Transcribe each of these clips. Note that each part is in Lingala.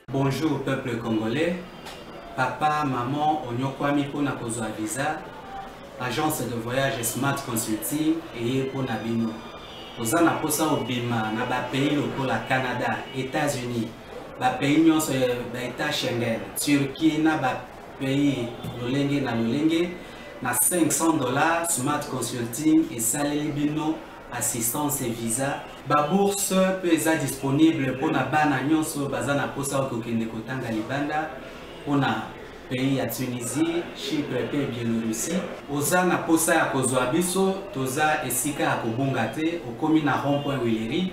Bonjour peuple congolais, papa, maman, onyokwami pona kozwa visa, agence de voyage Smart Consulting et pour Nabino. Oza na posa obima na ba pays lokola Canada, États-Unis, ba pays nyonso ba État Schengen, Turquie na ba pays lolenge na lolenge na $500 Smart Consulting et saleli bino assistance et visa. Ba bourse peut être disponible pour na bana nyonso baza na posa okokende kotanga libanda pour na pays ya Tunisie, Chypre et Biélorussie. Oza na posa ya kozwa biso toza esika ya kobonga te okomi na rond-point Willery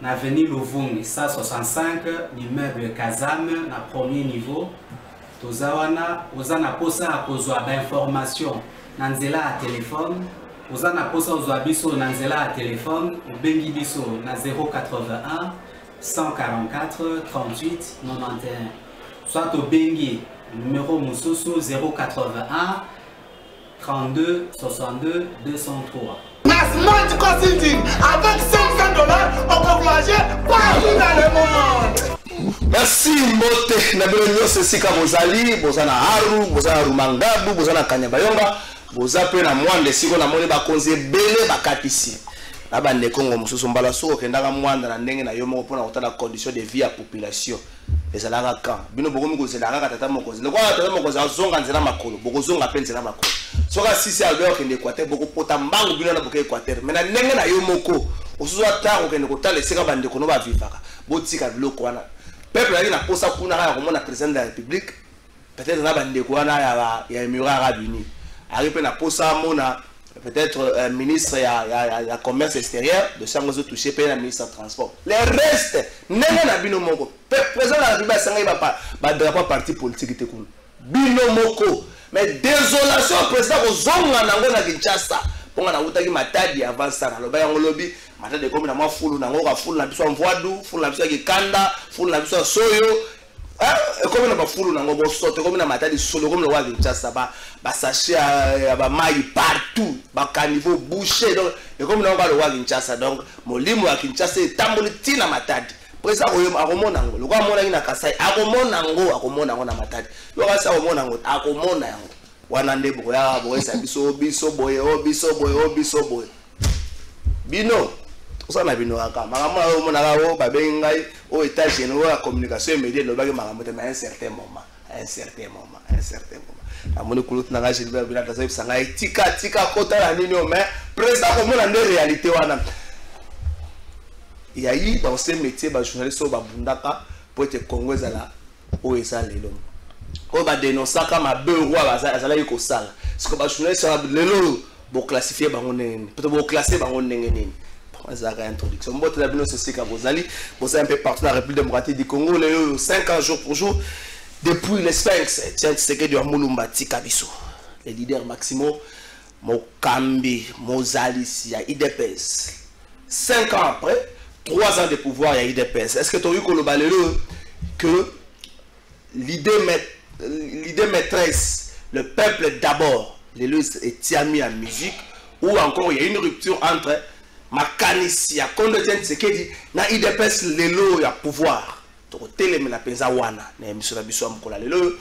na avenue Luvungi 165 l'immeuble Kazam na premier niveau. Toza wana oza na posa ya kozwa ba information na nzela ya téléphone. Oza na posa ozwa biso na nzela ya téléphone obengi biso na 081 144 38 91 soit obengi numéro mususu 081 32 62 203. Smart Consulting avec $500 on peut voyager partout dans le monde. Merci Mbote na bino nyonso esika bozali bozana Aru bozana Rumangabu bozana Kanyabayonga boza pe na mwande siko na moni bakonzi ebele bakatisi na bande Kongo mususu mbala soko kendaka mwanda na ndenge na yo moko pona kotala condition de vie ya population ezalaka ka bino bokomi kozelaka ka tata mokonzi lekwa tata mokonzi azonga nzela makolo bokozonga pe nzela makolo soka sisi Albert kende Equateur bokopota mbangu bino na boke Equateur mais na ndenge na yo moko osusu ata okende kotala esika bande kono ba vivaka botika biloko wana peuple ali na posa kuna ya komona président de la République peut-être na bande ko wana ya Émirats Arabes Unis arrive na posa mona peut-être ministre ya commerce extérieur de sangozo touché pe na ministre de transport les restes nene na bino moko président de la République sangai ba drapeau parti politique te kun bino moko mais désolation président ko zonga nango na Kinshasa ponga na utaki matadi avant ça na loba yango lobi matadi komi na mafulu nango ka fulu na biso mvoadu fulu na biso Kikanda fulu na biso Soyo comme na bafulu nango bo sote comme na matadi solo comme le wa Kinshasa ba sachet ba mai partout ba caniveau bouché donc et comme na le wa Kinshasa donc molimo ya Kinshasa tamboli tina matadi presa ko akomona ngo lokwa mona ina Kasai akomona ngo na matadi lokwa sa akomona ngo akomona ngo wana ndebo ya bo esa biso boye bino osana bino aka makambo o mona ka o babengai o étage no la communication immédiate no baki makambo te mais un certain moment amoni kulut na ngaji libera bila tasaif sanga tika kota la nini o mais président ko mona ndé réalité wana ya yi dans ce métier ba journaliste o ba bundaka pour être congolais la o esa lelo ko ba dénoncer kama be roi bazala yi ko sala parce que ba journaliste lelo bo classifier bango nene peut-être bo classer bango ndenge nini Zaka introduction. Bon, tu as bien aussi qu'à Bozali, vous êtes un peu partout dans la République démocratique du Congo, les 5 ans jour pour jour, depuis les Sphinx, tiens, c'est que du Moulumba Tikabiso, les leaders Maximo, Mokambi, Mozalis, il y a IDPS. 5 ans après, 3 ans de pouvoir, il y a IDPS. Est-ce que tu as eu que l'idée maîtresse, le peuple d'abord, les Lus et Tiami en musique, ou encore il y a une rupture entre makanisi ya kondo tient ce qui dit na IDPS lelo ya pouvoir to teleme na penza wana na émission na biso amkola lelo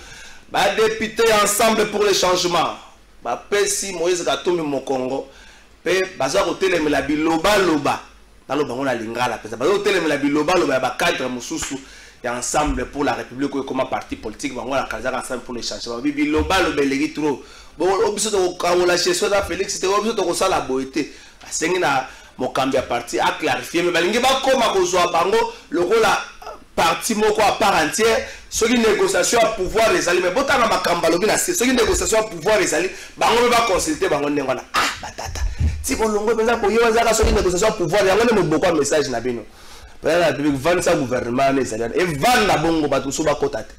ba député ensemble pour le changement ba pesi Moïse Katumbi Mokongo pe baza ko teleme la biloba na loba ngona lingala penza baza ko teleme la biloba ya ba cadre mususu ya ensemble pour la République comme parti politique ba ngona kaza ensemble pour le changement biloba elegi trop bon obiso to kaola cheso da Félix te obiso to ko sala boité asengi na Mokambi a parti a clarifié mais balingi ba koma kozwa bango lokola parti moko à part entière ce qui négociation à pouvoir les alliés mais botana makamba lobi na ce qui négociation à pouvoir les alliés bango ba consulter bango ndengona batata ti bolongo penza ko yo zaka ce qui négociation à pouvoir yango ne mboko message na bino la République vendre sa gouvernement les alliés et vendre la bongo batu so ba kotata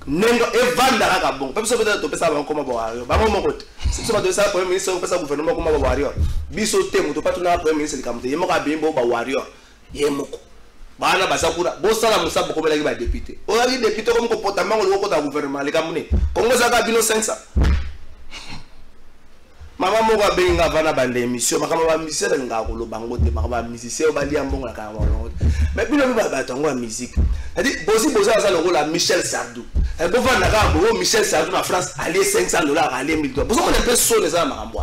nengo evanda kaka bon pe biso peut-être topesa bango koma bawario bango moko te si biso bato esala premier ministre opesa gouvernement koma bawario biso te moto patuna premier ministre likambo te ye moko abimbo bawario ye moko bana basakura bosala musabo komelaki ba député oyaki député comme comportement ngolo kota gouvernement likambo ne kongo zaka bino 500 mama moko abenga vana bande émission makama ba musicien nga koloba ngo te makama ba musicien obali ambongo na kama ngo mais bino ba bato ngo musique c'est-à-dire bosi ça le rôle à Michel Sardou et bon vana ka bo Michel Sardou na France aller $500 aller $1000 bosi on peut sonner ça makambo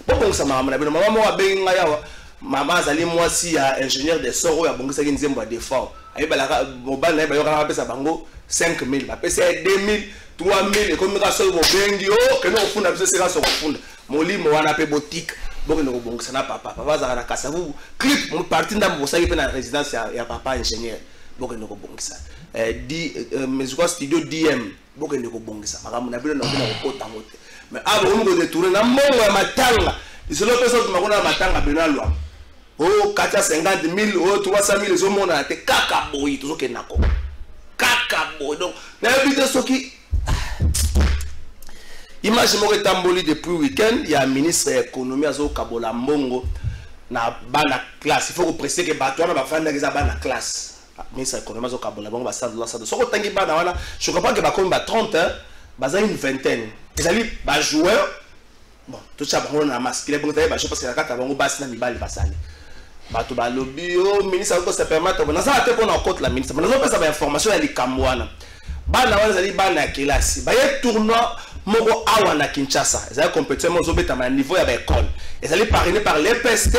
bon ça makambo na bino mama moko abenga yawa mama azali mwasi ya ingénieur de soro ya bongisa ki nzembo ya défort ayebala mobile na bayoka na pesa bango 5000 ba pesa 2000 3000 et comme ka so bo bengi o ke no funda biso sera so funda molimo wana pe boutique boke no bongisa na papa za na kasavu clip mo parti ndambo bosaki pe na résidence ya papa ingénieur boke no bongisa mais quoi studio DM boke no bongisa makambo na bilo na kokota mote mais abo mo détourner na mbongo ya matanga isolo pesa tu makona matanga benalwa oh 450,000 oh 300,000 zo mona te kaka boyi to ke nako kaka boyi donc na bité soki image moko tamboli depuis week-end il y a ministre de l'économie azo kabola mbongo na bana classe il faut que préciser que bato na bafanda ke za bana classe ministre de l'économie azo kabola bongo ba sadula soko tangi bana wana je comprends que ba comme ba 30 baza une vingtaine ils allaient ba joueur bon tout ça bango na masquer bongo taye ba je pense que la kata bango basi na mibali basali bato ba lobby o ministre ko se permettre na ça te pour na côté la ministre mais na pesa ba information ya likamwana bana wana zali bana kelasi ba ye tournoi moko awa na Kinshasa ezali compétition mo zobeta ma niveau ya ba école ezali parrainé par l'EPST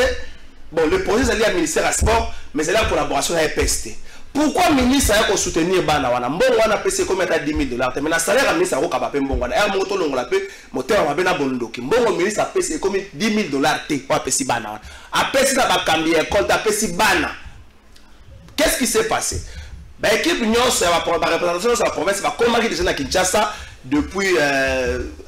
bon le projet ezali à ministère à sport mais c'est la collaboration avec l'EPST pourquoi ministre a ko soutenir bana wana mbongo wana pese comme à $10,000 mais na salaire ministre ko kaba pe mbongo wana ya moto longola pe moteur wa bena bondoki mbongo ministre a pese comme $10,000 te kwa pesi bana wana a pesi na ba kambi école ta pesi bana qu'est-ce qui s'est passé ba équipe nyonso ya ba représentation de la province ba komaki déjà na Kinshasa depuis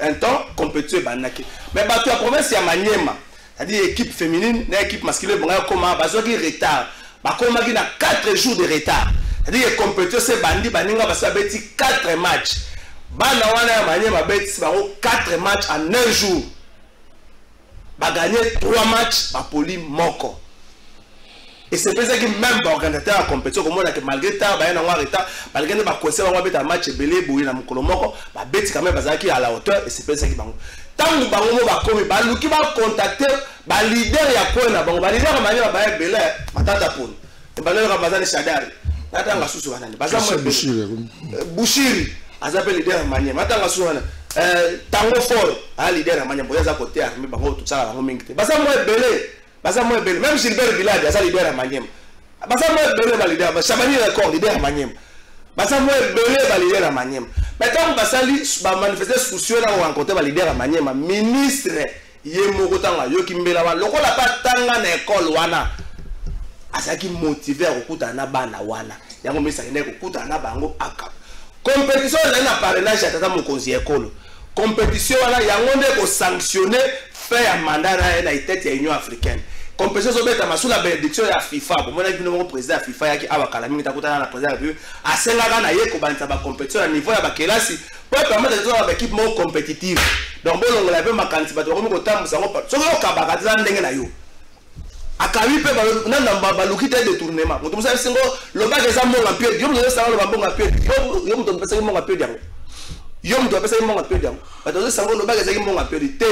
un temps compétition banaki mais ba to la province ya Maniema c'est-à-dire équipe féminine na équipe masculine bonga comment bazoki retard bakomaki na 4 jours de retard c'est-à-dire compétition c'est bandi baninga basa beti 4 matchs bana wana ya Maniema beti bango 4 matchs en 1 jour ba gagner 3 matchs ba poli moko et c'est pour ça que même l'organisateur de compétition comme on a que malgré ça ba na wa retard malgré ba conseil ba beta match belé boyi na mukolo moko ba beti quand même bazaki à la hauteur et c'est pour ça que bango tangu bango mo ba komi ba luki ba contacter ba leader ya ko na bango ba leader Maniema ba belé matata pon e ba leader bazali Shadari natanga susu wana baza mo Bushiri azape leader Maniema natanga susu wana tango fort a leader Maniema boya za côté armée bango tout ça bango mingi baza mo belé baza mo belé même Gilbert Biladi aza leader Maniema baza mo belé ba leader ba Chabani record leader Maniema baza mo belé ba leader Maniema maintenant basali ba manifester soucieux na rencontrer ba leader Maniema ministre ye moko tanga yoki mbela wa lokola pa tanga na école wana asaki motiver okuta na bana wana yango misa ene okuta na bango aka compétition na parrainage ya tata mokonzi école compétition wana yango nde ko sanctionner fait ya mandat na tête ya Union africaine compétition zobeta masula bénédiction ya FIFA bon mona kino président ya FIFA yaki awakala mingi takutana na président ya FIFA asenga na ye ko banza ba compétition na niveau ya ba kelasi pour permettre de avoir équipe more compétitive donc bolongo la pe makanti bato ko ko tambusa ngo so ko kabaka tza ndenge na yo akawi pe na namba baluki te détournement mutu musa singo loba ke za monga pied yo mutu sa lo bambonga pied yo mutu pesa monga pied yango yo mutu pesa monga pied yango bato sango loba ke za monga pied te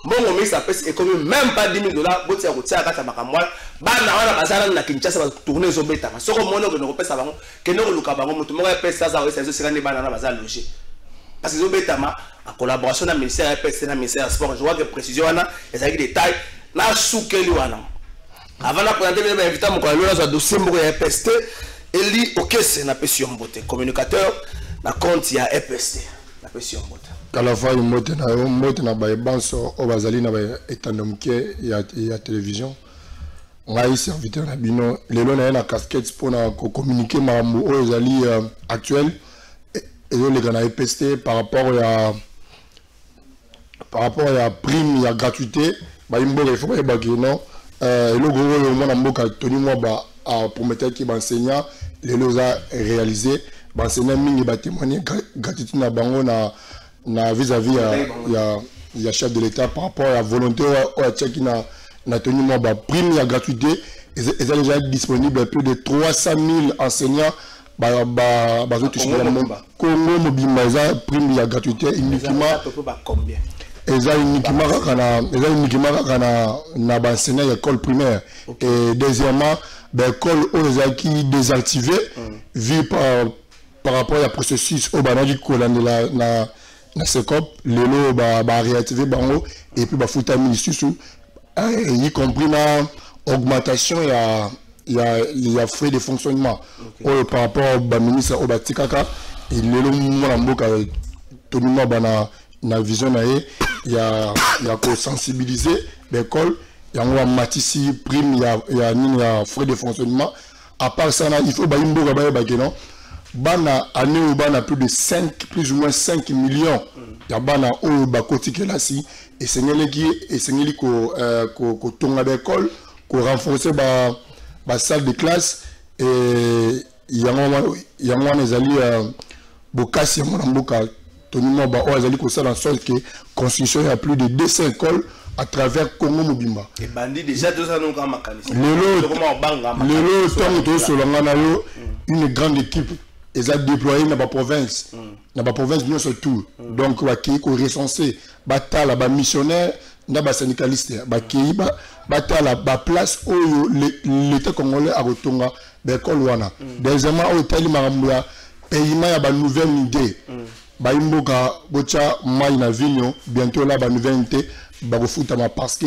mbongo misa pesa économie même pas $10,000 boti ya kotia kata makamwa bana wana bazala na Kinshasa ba tourner zo beta soko mono ko no pesa bango ke no luka bango mutu monga pesa za esa zo sikani bana na bazala loger parce que zo beta ma en collaboration na ministère EPST na ministère sport je vois que précision wana ezaki détail na soukeli wana avant la présenter les invités mon collègue dans dossier moko ya EPST eli okese na pesi mbote communicateur na compte ya EPST na pesi mbote kala fa mbote na ba banso o bazali na ba etandomke ya télévision ngai serviteur na bino lelo na casquette pour na communiquer mambo o ezali actuel et les gars na EPST par rapport à prime ya gratuité ba imboka il faut pas baguer non le gros mona mboka toni moi ba prometteur qui enseignant les loza réalisé enseignant mingi ba témoigner gratitude na bango na vis-à-vis ya chef de l'État par rapport à la volonté à tchaki na tenu moi ba prime ya gratuité et déjà disponible plus de 300 000 enseignants ba toucher Congo mobimba eza prime ya gratuité uniquement combien eza uniquement na ba enseignant ya école primaire et deuxièmement ba école aux qui désactivé vu par rapport à processus au banagi kolanda na SECOP lelo ba réactiver bango et puis ba futa ministre y compris na augmentation il y a frais de fonctionnement par rapport au ministre au batikaka et lelo mona mboka tonima bana na vision na il y a ko sensibiliser l'école yango matisi prime il y a frais de fonctionnement à part ça il faut ba mboka ba non bana année où bana plus ou moins 5 millions ya bana o ba kotike la si et sengeli ko tonga d'école ko renforcer ba salle de classe et yango ezali bokasi yango na mboka tonima ba o ezali ko sala en sorte que constitution ya plus de 200 écoles à travers Congo mobimba et bandi déjà deux ans on makanisi lelo tango to solanga na yo une grande équipe ils ont déployé dans la province bien surtout donc qui ko recensé batala ba missionnaire na ba syndicaliste ba ki batala ba place où l'état congolais a retonga l'école wana deuxièmement au tali marambuya paiement ya ba nouvelle idée ba imboka bocha mai na vigno bientôt là ba nouvelle idée ba refutama parce que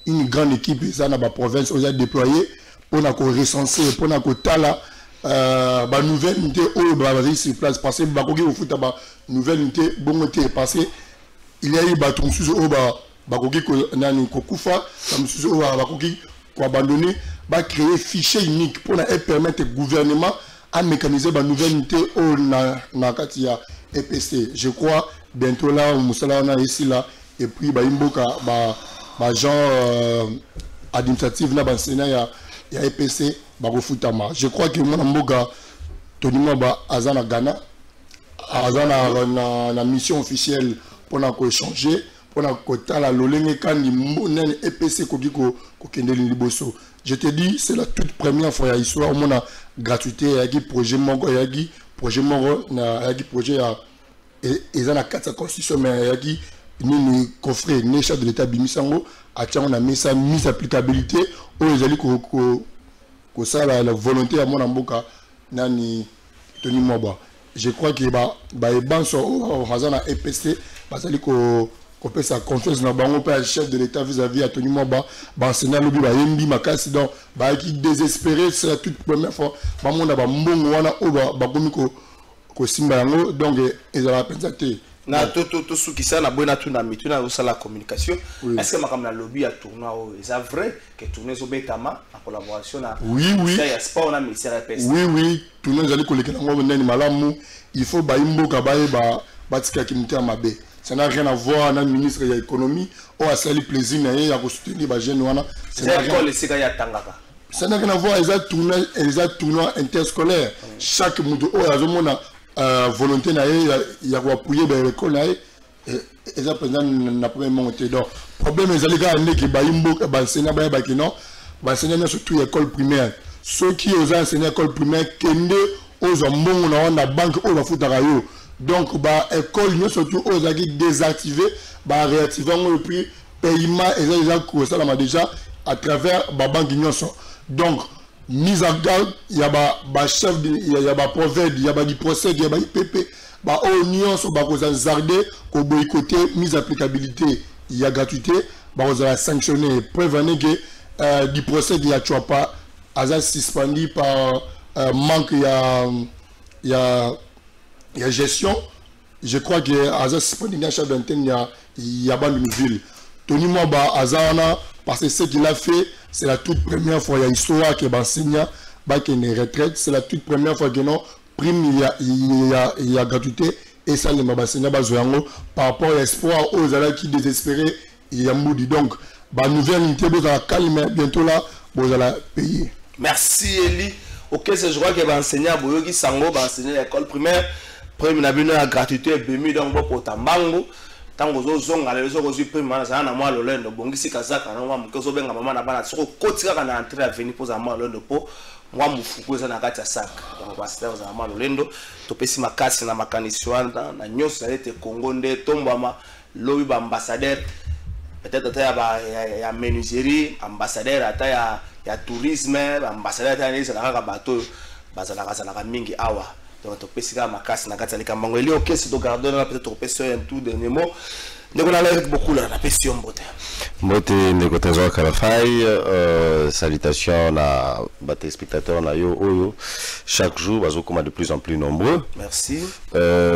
une grande équipe ça na ba province ils ont déployé pour na ko recenser pour na ko tala ba nouvelle unité au Brazil sur place parce que ba koki ofuta ba nouvelle unité bongote parce que il y a eu ba tonsuzo au ba koki ko nani ko kufa tonsuzo ba koki ko abandonner ba créer fichier unique pour permettre au gouvernement à mécaniser ba nouvelle unité au na katia EPC je crois bientôt là musala na ici là et puis ba imboka ba gens administratif na ba enseignant ya EPC je crois que mon mboga tonima ba azana Ghana azana na mission officielle pour na ko échanger pour na ko tala lolenge kandi monen EPC ko kendeli liboso. Je te dis c'est la toute première fois ya histoire mona gratuité ya projet mongo ya projet mongo na ya projet ya ezana 4 constitution mais ya ni coffret ni chef de l'état bimisango a tiens on a mis ça mise applicabilité au ezali ko ça la volonté à mon mboka nani Tony Moba je crois que banso au hazana EPC basali ko peut sa confiance na bango pa chef de l'état vis-à-vis à Tony Moba enseignant lobi ba yembi makasi donc qui désespéré c'est la toute première fois ba mona ba mbongo wana o ba komi ko simba yango donc ezala pensate na to suki sana bona tuna mituna usala la communication est-ce que makam na lobby à tournoi est vrai que tourner zo betama en collaboration na oui ya sport na ministère EPC oui tourner zali ko lekela ngo ndeni malamu il faut ba imboka ba tika kimita mabe ça n'a rien à voir na ministre ya économie o asali plaisir na ya ko soutenir ba jeune wana c'est l'école sika ya tangaka ça n'a rien à voir les tournois interscolaires chaque mundo o azomona volonté na ya ko appuyer ba école na et ça président na premier monté donc problème ezali ka ndeki ba imboka ba enseignant ba kino ba enseignant surtout école primaire ceux qui aux enseignants école primaire kende aux mbongo na banque o ba futaka yo donc ba école nous surtout aux aki désactiver ba réactiver et puis paiement et ko ça là déjà à travers ba banque nyonso donc mise en garde il y a ba chef il y a ba prophète il y a ba du procès il y a ba IPP ba union so ba ko zarder ko boycotter mise applicabilité il y a gratuité ba ko za sanctionner prévenir que du procès il y a tu pas asa suspendu par manque il y a gestion je crois que asa suspendu na chef d'antenne il y a une ville Tony Moba azana parce que ce qu'il a fait c'est la toute première fois il y a histoire que enseignant une retraite c'est la toute première fois que non prime il y a gratuité et ça les enseignants par rapport à l'espoir aux élèves qui désespérés il y a moudi donc nouvelle unité vous allez calmer bientôt là vous allez payer. Merci Eli OK, c'est je crois que va enseigner à Boyoki Sango, va enseigner à l'école primaire. Premier nabino la gratuité bemi donc pour tambango. Tango zo zonga les zo zo prime na sana moi lolendo bongisi kazaka na moi mkezo benga mama na bana soko kotika na entrer à venir pour za moi lolendo po moi mufuku za na kati ya sac. Donc va se za moi lolendo to pesi makasi na makanisi wana na nyosa ete Congo nde tombama lobi ba ambassadeur peut-être ya menuiserie ambassadeur ata ya tourisme ambassadeur ata ni za bateau bazala mingi awa donc to pesika makasi na kati ya likambango eli OK c'est to garder peut-être to pesi un tout dernier mot ndeko na avec beaucoup la pression mbote ndeko Trésor Kalafai salutations na ba téléspectateurs na yo oyo chaque jour bazokoma de plus en plus nombreux. Merci.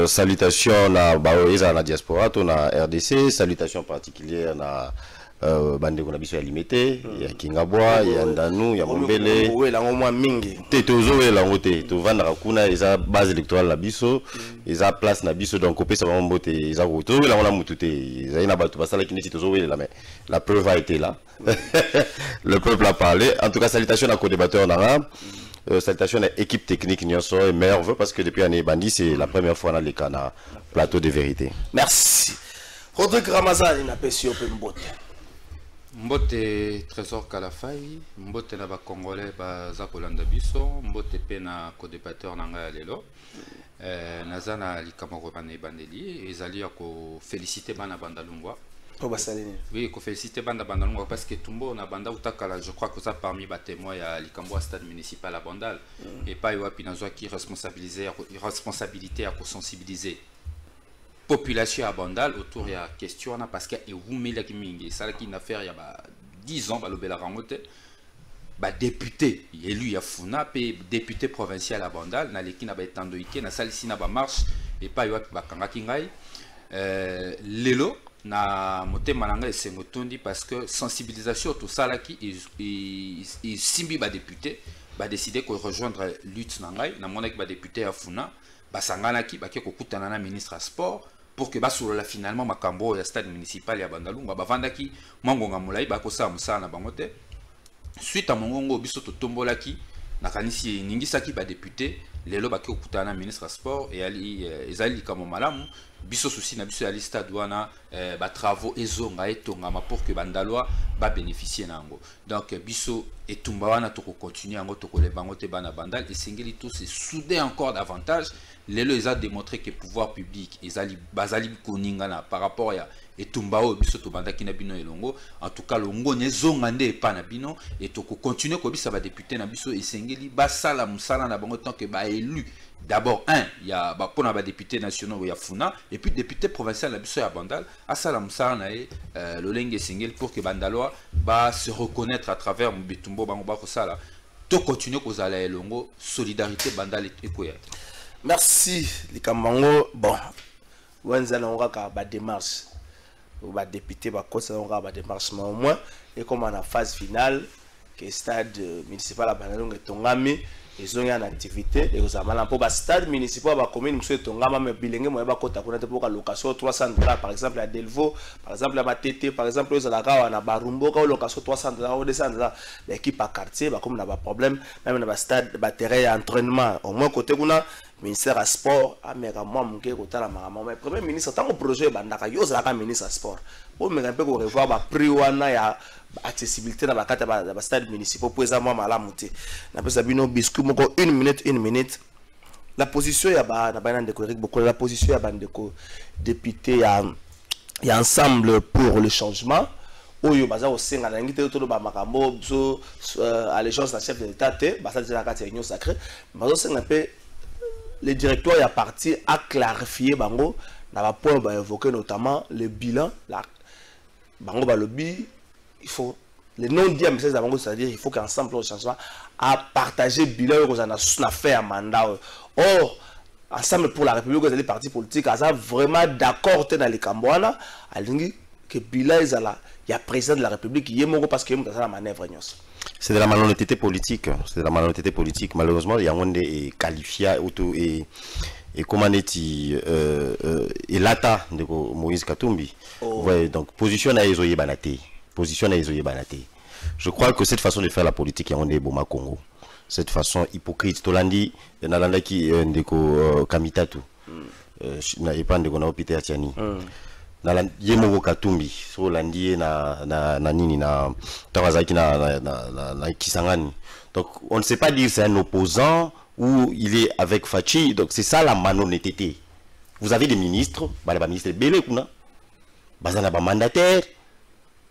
Salutations na baoeza na diaspora to na RDC, salutations particulières na bandeko na biso ya limité ya Kingabwa ya Ndanu ya Mombele wela ngomwa mingi tozo wela ngote to vanda kuna eza base électorale na biso eza place na biso donc opesa vraiment mbote eza ko to wela ngona mutute eza ina bato basala kineti tozo wela mais la preuve a été là. Le peuple a parlé. En tout cas salutations à co-débatteur nanga. Salutations à l'équipe technique Nyonso et merveilleux parce que depuis l'année Bandi c'est la première fois dans les canards plateau de vérité. Merci. Rodrigue Ramazani na pesi open mbote. Mbote Trésor Kalafai, mbote na ba Congolais ba zakolanda biso, mbote pe na co-débatteur nanga lelo. Nazana likamoko bana bandeli, ezali ya ko féliciter bana bandalungwa. Oui, il faut féliciter Banda Bandalungwa parce que Tumbo na Banda Utakala, je crois que ça parmi les témoins à l'Ikambo stade municipal à Bandal et pas Yoapi Nazoa qui responsabilité à sensibiliser population à Bandal autour de la question parce que Ewoumela Kimingi, ça qui n'a fait il y a 10 ans, le Bela Rangote, député élu à Funa, député provincial à Bandal, na l'équipe n'a pas été endoïké, na salle ici n'a pas marche et pas Yoapi Bakanga Kingai, Lelo. Na moté malanga esengotondi parce que sensibilisation tout ça là qui et simbi ba député ba décider ko rejoindre lutte nangai na mona ki ba député à Funa ba sangana ki ba ke ko kutana na ministre à sport pour que ba solo finalement makambo ya stade municipal ya Bandalungwa ba vandaki mangonga mulai ba ko sa musana na bangote suite à mongongo biso to tombola ki na kanisi ningisa ki ba député lelo ba ke ko kutana na ministre à sport et ali ezali kamo malamu biso souci na biso ya lista douana ba travaux ezonga etongama pour que bandalois ba bénéficier nango donc biso etumba wana to continuer ngo to kolemba ngo te bana bandal et singeli tout c'est souder encore davantage lelo ils a démontré que pouvoir public ezali bazali koningana par rapport ya etumba o biso to bandaki na bino elongo en tout cas longo nezonga nde pa na bino et to continuer ko bisa ba député na biso et singeli ba sala musala na bango tant que ba élu. D'abord, il y a pour les députés nationaux, il y a Funa, et puis député provincial, il y a Bandal, à Salam Sarnae, le Lengue Single, pour que Bandalois se reconnaître à travers Mbetumbo Bangobako Sala. Tout continue aux allées longo, solidarité Bandal et Koyat. Merci, les Kamango. Bon, on a une démarche, on va député, on va démarche, mais au moins, et comme on a phase finale, que le stade municipal à Bandalung est tombé. Ils ont une activité et aux amants pour le stade municipal, la commune, monsieur Tongama, mais bilingue, moi, côté pour la location $300, par exemple à Delvaux, par exemple à Matete, par exemple aux Alaka, à Barumbo, location $300, $200, l'équipe à quartier, comme on a pas problème, même dans le stade, terrain d'entraînement, au moins côté on a ministère à sport, mais moi, mon gars, côté la maman, mais premier ministre, tant que projet, bandaka, yo zalaka ministre à sport, pour me rappeler qu'on revoit ba prix wana ya accessibilité dans la carte de stade municipal pour les moi la montée na pesa bino biscuit moko une minute la position ya ba na bana ndeko beaucoup la position ya bandeko député ya ensemble pour le changement oyo baza au senga na ngite to ba makambo so allégeance na chef de l'état te basa la carte union sacrée bazo senga pe le directoire ya parti a clarifié bango na ba point ba évoquer notamment le bilan la bango ba lobby. Il faut les non-dits c'est-à-dire il faut qu'ensemble le changement à partager le bilan que nous avons fait à mandat. Or, ensemble pour la République, les partis politiques, ils sont vraiment d'accord dans les Cambouana, que bilan il y a président de la République qui est mort parce qu'il y a une manœuvre. C'est de la malhonnêteté politique. C'est de la malhonnêteté politique. Malheureusement, il y a un des qualifiés et comment est-il et l'ata de Moïse Katumbi. Ouais, donc position à Ezoye Banaté. Position à Ezoye Banaté. Je crois que cette façon de faire la politique, il y a un des Boma Congo. cette façon hypocrite. Tolandi, Nalanda qui ndeko Kamitatu. Na epande kona opite atiani. Yemoko Katumbi, so landi na nini na Tawazaki na Kisangani. Donc on ne sait pas dire c'est un opposant ou il est avec Fachi. Donc c'est ça la malhonnêteté. Vous avez des ministres, les ministres Belé kuna, bazana ba mandataires,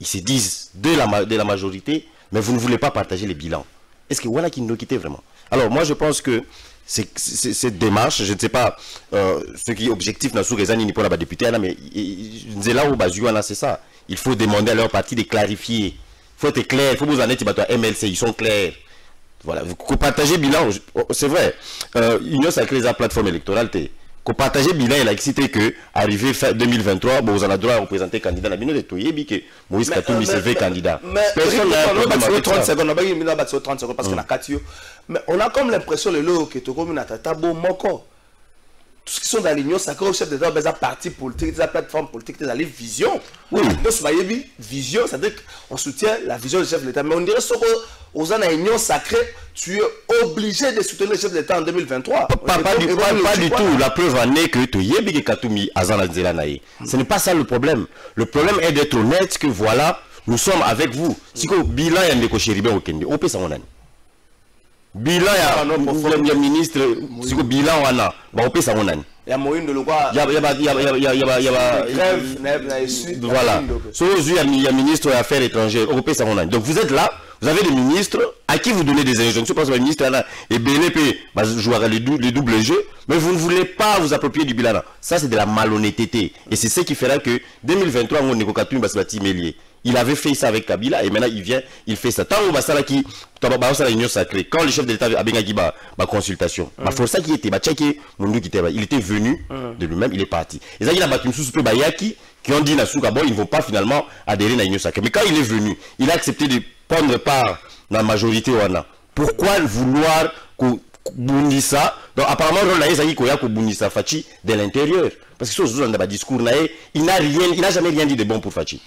ils se disent de la majorité, mais vous ne voulez pas partager les bilans. Est-ce que voilà qui nous quitte vraiment? Alors moi je pense que cette démarche, je ne sais pas ce qui est objectif dans ce ni pour la députée, mais c'est ça. Il faut demander à leur parti de clarifier. Il faut être clair, il faut vous en être MLC, ils sont clairs. Voilà, vous partagez bilan, c'est vrai. Union Sacrée, la plateforme électorale, qu'on partage bilan, il a excité que arrivé fin 2023, bon, vous en avez droit à représenter candidat la de Toyebi que Moïse Katumbi s'est fait candidat. Personne n'a pas 30 secondes, on a 30 secondes parce que la Katio. Mais on a comme l'impression le lot que tu comme tata bon moko. Tout ce qui sont dans l'Union Sacrée, au chef d'État, des partis politiques, des plateformes politiques, des vision. Oui, vision, c'est-à-dire qu'on soutient la vision du chef de l'État. Mais on dirait que aux ans l'Union Sacrée, tu es obligé de soutenir le chef de l'État en 2023. Pas du tout. La preuve en est que tu y Katumi Azana Zelanaï. Ce n'est pas ça le problème. Le problème est d'être honnête que voilà, nous sommes avec vous. Si le bilan est de Kocheribe au Kenya, on peut s'en aller. Bilan ya ministre, si le bilan on a, on peut s'en aller. Il y a moyen de le voir. Il y a voilà. Il y a ministre des Affaires étrangères, on peut s'en aller. Donc vous êtes là. Vous avez des ministres à qui vous donnez des injonctions. Parce que le ministre et BNP jouera les doubles jeux, mais vous ne voulez pas vous approprier du bilan. Ça, c'est de la malhonnêteté. Et c'est ce qui fera que 2023, il avait fait ça avec Kabila et maintenant il fait ça. Tant que l'Union Sacrée, quand le chef de l'État a bien ma consultation, pour ça qui était, il était venu de lui-même, il est parti. Et ça, il a battu qui ont dit ils ne vont pas finalement adhérer à l'Union Sacrée. Mais quand il est venu, il a accepté de prendre part dans la majorité. Pourquoi vouloir Bundisa? Donc apparemment, Bundisa Fachi de l'intérieur. Parce que ce dans discours, il n'a jamais rien dit de bon pour Fachi.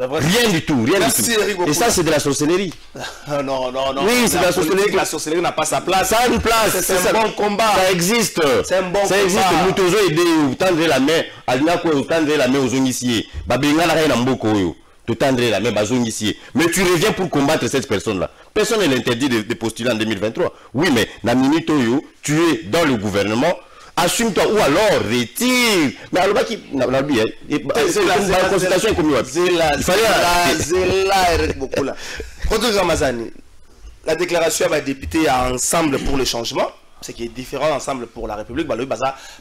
Rien du tout, rien du tout. Et ça, c'est de la sorcellerie. Non. Oui, c'est de la sorcellerie. La sorcellerie n'a pas sa place. Ça a une place. C'est un bon combat. Ça existe. C'est un bon combat. Ça existe. Vous avez aidé, vous tendrez la main. Vous tendrez la main aux oniciers. Babenga la reine Mboko. Tu tendrais la main aux oniciers. Mais tu reviens pour combattre cette personne-là. Personne ne l'interdit de postuler en 2023. Oui, mais la minute où tu es dans le gouvernement, assume-toi ou alors retire. Mais alors, c'est la consultation communale. La déclaration va député à Ensemble pour le changement, ce qui est différent Ensemble pour la République,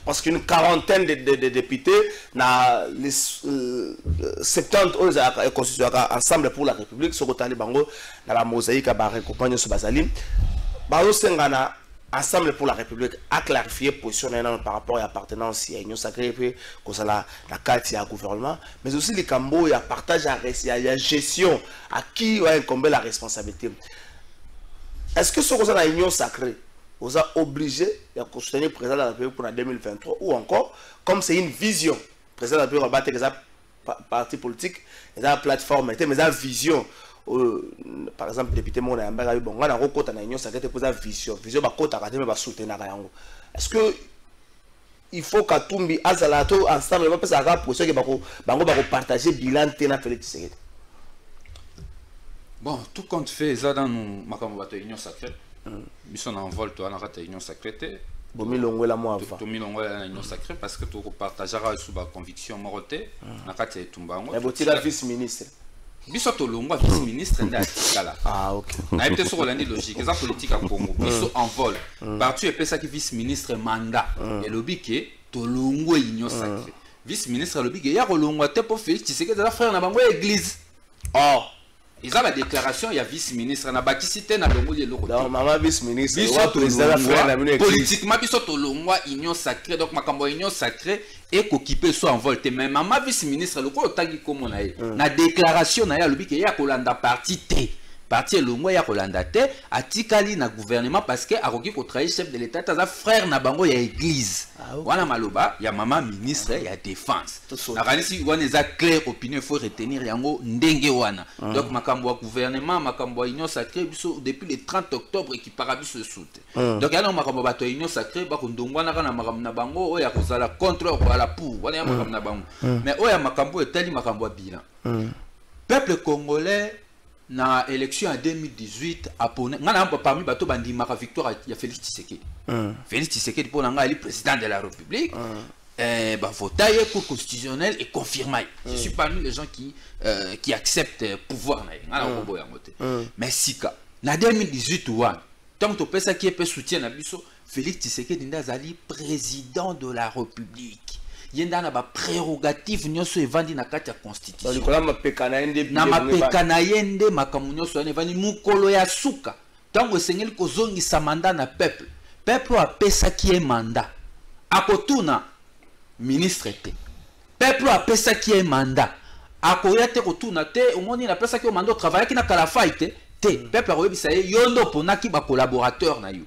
parce qu'une quarantaine de députés, les 70 Ensemble pour la République, sur le bango, dans la mosaïque, accompagne ce Bazali. Ensemble pour la République a clarifié position par rapport à l'appartenance à l'Union Sacrée, puis la carte à gouvernement, mais aussi les Cambo, il y a partage, il y a gestion, à qui va incomber la responsabilité. Est-ce que ce qu'on a dans l'Union Sacrée, vous a obligé de soutenir le président de la République pour 2023 ou encore, comme c'est une vision, le président de la République va battre les partis politiques, les plateformes, mais la vision. Par exemple, le député Mona Yamba, on a recompté dans l'Union Sacrée pour sa vision. Vision, est-ce que il faut que Katumbi Azalato ensemble va passer pour ceux qui vont partager bilan de Félix Tshisekedi? Bon, tout compte fait, ça dans l'Union Sacrée. Ils sont en vol, toi, dans l'Union Sacrée. Bomilongwe la moi avant. Bomilongwe la Union Sacrée parce que tu partageras sous ma conviction moroté. Na kati Tumbango. Mais vous êtes vice-ministre. Biso tolongwa vice-ministre ndakala. Ah OK. Na été sur l'année logique, ça politique à Congo. Biso en vol. Parti est ça qui vice-ministre mandat. Et le biké tolongwa Union Sacrée. Vice-ministre le biké ya kolongwa te pour Félix Tshisekedi la frère na bango église. Oh. Ils ont la déclaration, il y a vice-ministre, na bakisité na bango le loko. Non, maman vice-ministre, wa président la frère na bango politiquement biso tolongwa Union Sacrée, donc makambo Union Sacrée et qu'occupé soit en volte. Mais maman vice-ministre, le quoi otangi comme on a na déclaration na ya lobi que ya kolanda parti T. parti elongo ya kolanda te atikali na gouvernement parce que akoki ko trahir chef de l'état taza frère na bango ya église wana maloba ya mama ministre ya défense nakanisi wana eza clair opinion faut retenir yango ndenge wana donc makambo ya gouvernement makambo ya union sacrée biso depuis le 30 octobre qui para biso soute donc yana makambo bato ya union sacrée ba kondongwana kana makambo na bango oya kozala contre wala pour wana ya makambo na bango mais oya makambo etali makambo ya bilan peuple congolais na élection en 2018 apone ngana parmi bato bandimaka victoire ya Félix Tshisekedi Félix Tshisekedi pour nanga ali président de la République bah voter cour constitutionnelle et confirmé je suis parmi les gens qui acceptent pouvoir na ngana kombo ya moté mais sika na 2018 wana tant to pesa qui peut soutien na biso Félix Tshisekedi ndazali président de la République yenda na ba prérogative nyonso evandi na kati ya constitution likola mapeka na yende na mapeka na yende makamu nyonso evandi mukolo ya suka tango esengeli kozongisa mandat na peuple apesa ki e mandat akotuna ministre te peuple apesa ki e mandat akoya te kotuna te omoni na pesa ki o mandat travailler ki na kalafai te peuple akoyebisa ye yondo ponaki ba collaborateur na yo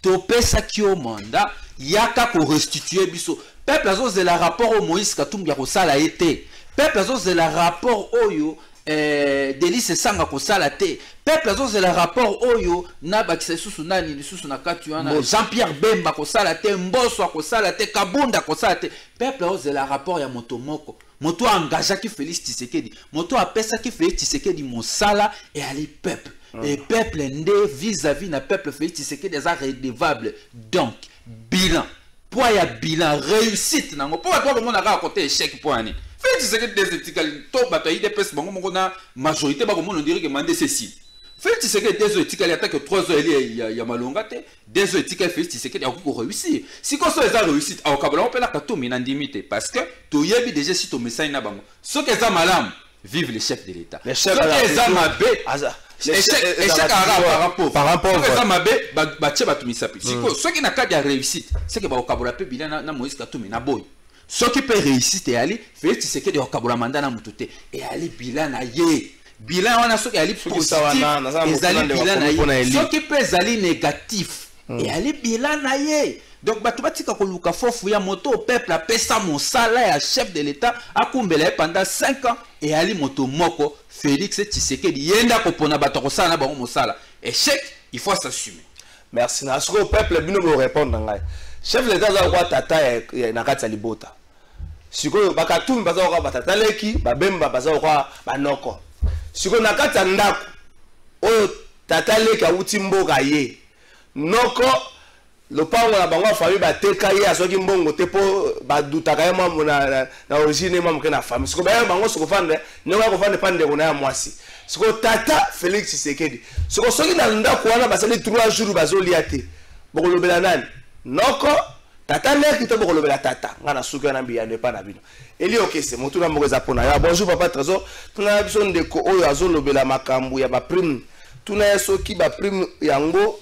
to pesa ki o mandat yaka ko restituer biso peuple azozela rapport au Moïse Katumbi ya kosala ete peuple azozela rapport oyo Délice Sanga kosala te peuple azozela rapport oyo na bakisa susu nani lisusu na kati wana Jean-Pierre Bemba kosala te Mboso kosala te Kabunda kosala te peuple azozela rapport ya moto moko moto engagea ki Félix Tshisekedi moto apesa ki Félix Tshisekedi mosala et ali peuple et peuple ndé vis-à-vis na peuple Félix Tshisekedi est redevable donc bilan pour ya bilan réussite nango pour toi comme on a côté échec pour année Félix Tshisekedi des étiquettes to bataille des pes bango moko na majorité ba comme on dirait que mandé ceci Félix Tshisekedi des étiquettes attaque 3 heures il y a malonga te des étiquettes Félix Tshisekedi a ko réussir si ko so eza réussite au kabala on peut la katombi na ndimité parce que to yebi déjà si to message na bango ce que ça malam vive les chefs de l'état les chefs de l'état échec par rapport ça mabe bache batumisa pe siko ceux qui na cas de réussite c'est que ba okabola pe bilan na Moïse Katumbi na boy ceux qui peut réussite et aller Félix Tshisekedi okabola mandat na mututé et aller bilan na ye bilan wana ceux qui aller positif et aller bilan na ye ceux qui peut aller négatif et aller bilan na ye donc bato batika koluka fofu ya moto au peuple a pesa mosala ya chef de l'état akumbela pendant 5 ans et ali moto moko Félix Tshisekedi yenda kopona bato kosala na bango mosala échec il faut s'assumer merci na soko peuple bino bo répondre ngai chef de l'état za kwa tata na kati ya libota siko bakatumbi baza kwa batata leki babemba baza kwa banoko siko na kati ya ndako oyo tata leki awuti mboka ye noko lopango na bango famille bateka ye asoki mbongo te po badutaka ye mambo na origine mambo ke na famille siko ba bango siko fande ne ko fande pande ko na mwasi siko tata Félix Tshisekedi siko soki na ndako wana basali 3 jours bazolia te bokolobela nani noko tata leki to bokolobela tata ngana suki na mbiya ne pa na bino eli okese motu na moko za pona ya bonjour papa trésor tuna biso ndeko oyo azolobela makambo ya ba prime tuna ya soki ba prime yango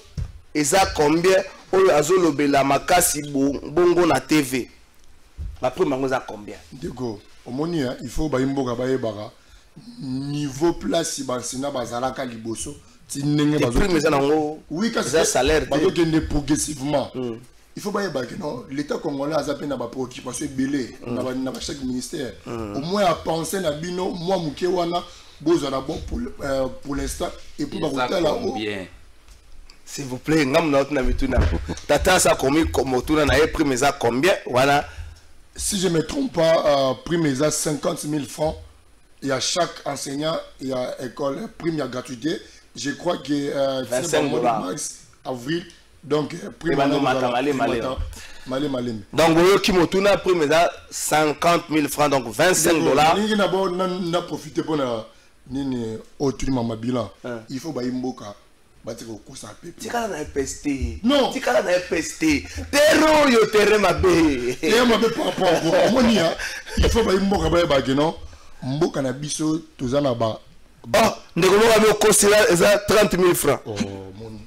eza combien oyo azolobela makasi bongo na TV ba prime yango za combien ndeko omoni il faut ba imboka ba yebaka niveau place bansina bazalaka liboso tinenge bazo prime za nango oui kasi za salaire bazo kende progressivement il faut pas yebaka non l'état congolais a zappé na ba préoccupation belé na ba chaque ministère au moins à penser na bino moi muke wana bozo na bon pour l'instant et pour ba là bien s'il vous plaît ngam na otuna mituna tata ça commis comme otuna na prime za combien voilà si je me trompe pas prime za 50 000 francs il y a chaque enseignant il y a école prime à gratuité je crois que 25 $ mars avril donc prime malé donc vous qui motuna prime za 50 000 francs donc 25 $. Ningi na bon na profiter pour na nini autre mama bilan il faut ba imboka batiko kosa pepe tikala na PST non tikala na PST terro yo terre mabe et mabe par rapport au monia il faut ba imboka ba non mboka na biso tozana ba ndeko mo ba kosila eza 30 000 francs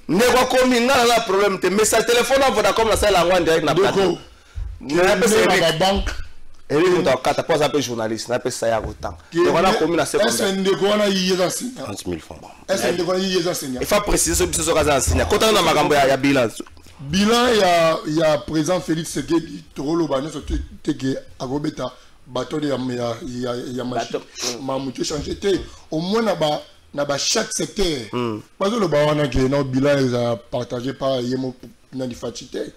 ndeko komi ngala na problème te mais sa téléphone na Vodacom na sala ngwa direct na plateau na banque Et lui, on a 4 pas un peu journaliste, on a ça à autant. Donc on a commis la seconde. Est-ce que on a eu des enseignants? 30 000 francs. Est-ce qu'on a eu des enseignants? Il faut préciser ce que c'est des enseignants. Quand on a Magambo, il y a bilan. Bilan, il y a président Félix Segué qui Torolo Bano, c'est que Agobeta, bateau de Mamouté changé. Au moins, chaque secteur. Parce que le baron qui est bilan, il a partagé par Yemo Nandifachité.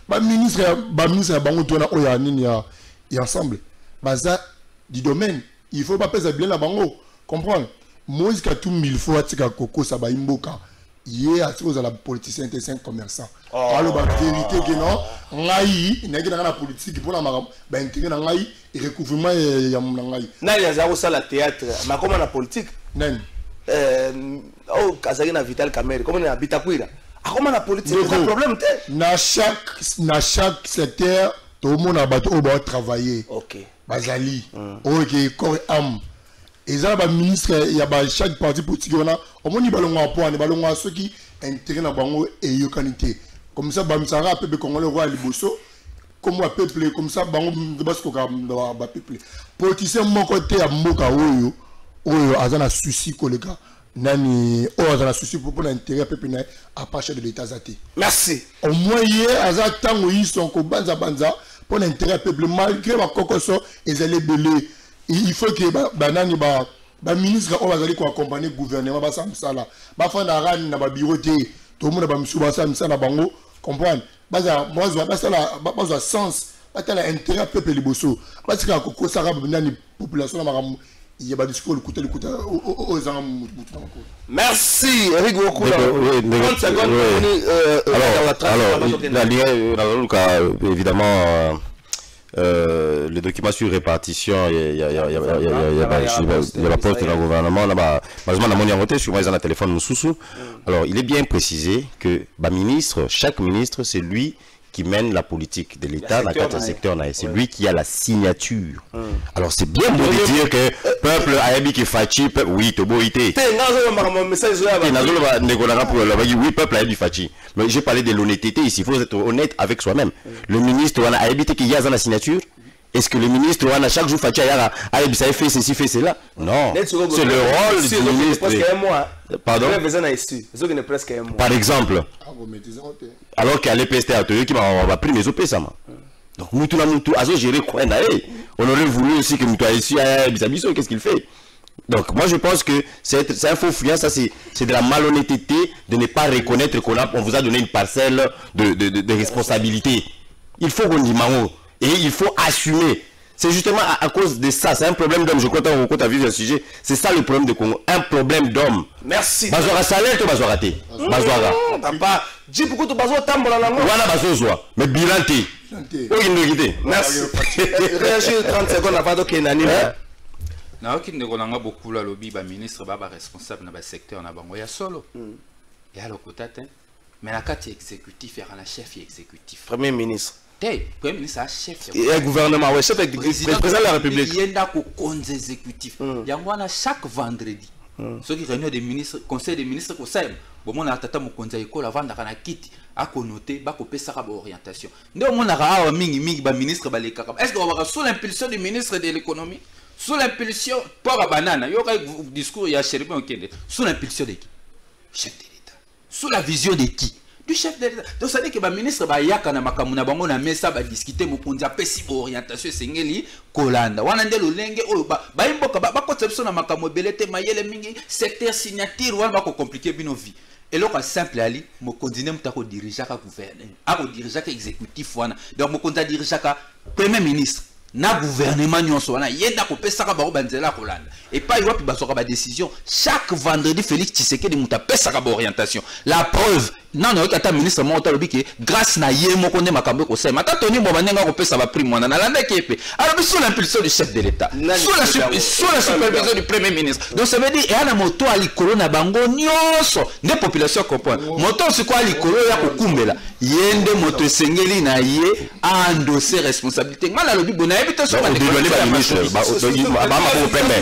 Le ministre a bango tourna Oyanini et ensemble. Baza du domaine, il faut pas peser bien la bango. Comprendre? Moïse Katou 1000 fois tika Koko Sabaimboka. Hier à cause de la politicien était 5 commerçants. Alors la vérité que non, ngai n'a que dans la politique pour la maram, ben intérêt ngai et recouvrement ya ngai. Na ya zaro ça la théâtre, mais comment la politique? Non. Oh, Kazari na Vital Kamere, comment na Bitakwira? Ah comment la politique? C'est un problème té. Na chaque secteur, tout le monde a battu au bas travailler. OK. Bazali. OK, corps am. Et ça, le ministre, il y a chaque parti politique, on a au moins balongo ceux qui intérêt na bango et yo qualité. Comme ça, bamsara peuple congolais roi liboso, comme un peuple comme ça bango parce que ba peuple. Politicien mon côté à moka oyo azana souci kolega. Nani azana souci pour l'intérêt peuple na à partir de l'état zati. Merci. Au moins hier aza tango yi son ko banza pour l'intérêt peuple malgré ba kokoso ezali belé. Il faut que banani ba ministre on va aller accompagner gouvernement ba samsala ba fana ran na ba bureau té tout le monde ba msuba samsala bango comprendre baza moi ba sens ba tala intérêt peuple liboso parce que ko sara banani population na il y a ba discours le côté aux merci Eric Wokou 30 secondes alors évidemment le document sur répartition, il y a la poste de la gouvernement là-bas. Malheureusement, on a voté sur moi, ils ont un téléphone sous. Alors, il est bien précisé que chaque ministre, c'est lui qui mène la politique de l'État dans quatre secteurs. C'est lui qui a la signature. Alors, c'est bien beau de dire que peuple a qui fachi, oui, tobo ité. Oui, peuple a fachi. Mais j'ai parlé de l'honnêteté ici. Il faut être honnête avec soi-même. Le ministre a habité qu'il y a dans la signature. Est-ce que le ministre a chaque jour fachi a fait ceci, fait cela? Non. C'est le rôle du ministre. Pardon? Par exemple. Alors qu'à l'EPST, qui m'a pris mes OP, ça m'a. Donc, nous, gérer quoi? On aurait voulu aussi que nous ici, qu'est-ce qu'il fait? Donc, moi, je pense que c'est un faux fuyant, ça, c'est de la malhonnêteté de ne pas reconnaître qu'on vous a donné une parcelle de responsabilité. Il faut qu'on dise Mao. Et il faut assumer. C'est justement à cause de ça. C'est un problème d'homme. Je crois que tu as vu le sujet. C'est ça le problème de Congo. Un problème d'homme. Merci. Bazouara salaire, tu vas rater. Bazouara. Papa, dis pourquoi tu vas tambola la langue. Voilà, Bazouzoa. Mais bilanté. Merci. Réagir 30 secondes avant de Kenani. Na okinde kolanga beaucoup la lobby ba ministre ba responsable na ba secteur na bango ya solo. Ya lokotate. Mais la carte exécutif et la chef exécutif. Premier ministre. Premier ministre chef. Et un gouvernement, ouais, chef exécutif, président de la République. Il y a un conseil exécutif. Il y a chaque vendredi. Ceux qui réunissent des ministres, conseil des ministres, conseil. Bon, on a tata mon conseil école avant d'arrêter kit à connoter, bah copier ça comme orientation. Donc on a un mingi ba ministre ba les kakab. Est-ce qu'on va sous l'impulsion du ministre de l'économie, sous l'impulsion pour la banane, il y aura un discours il y a Chéribin Okende, sous l'impulsion de qui? Chef de l'État. Sous la vision de qui? Du chef de l'État. Donc ça dit que le ministre ba yaka na makamuna bango na mesa ba discuter mo konza pesi orientation sengeli kolanda. Wana ndelo lenge o ba imboka ba conception na makamo belete mayele mingi secteur signature wana ba ko compliquer bino vie. Et là simple ali mo continuer mutako diriger ka gouvernement, a ko diriger ka exécutif wana. Donc mo konza diriger ka premier ministre na gouvernement nyonso wana yenda ko pesa ka ba banzela kolanda. Et pas yopi ba soka ba décision chaque vendredi Félix Tshisekedi muta pesa ka ba orientation. La preuve non non kata ministre mo talobi ke grâce na ye mo konde makambo ko sema ta toni mo banenga ko pesa ba prix mwana na landa kepe alors sous l'impulsion du chef de l'État sous la supervision du premier ministre. Donc ça veut dire et ana moto ali corona bango nyonso ne population comprendre moto c'est quoi li kolo ya ko kumbela yende moto sengeli na ye a endosser responsabilité ngala lobi bona ebite so ba ministre ba ma ko pembe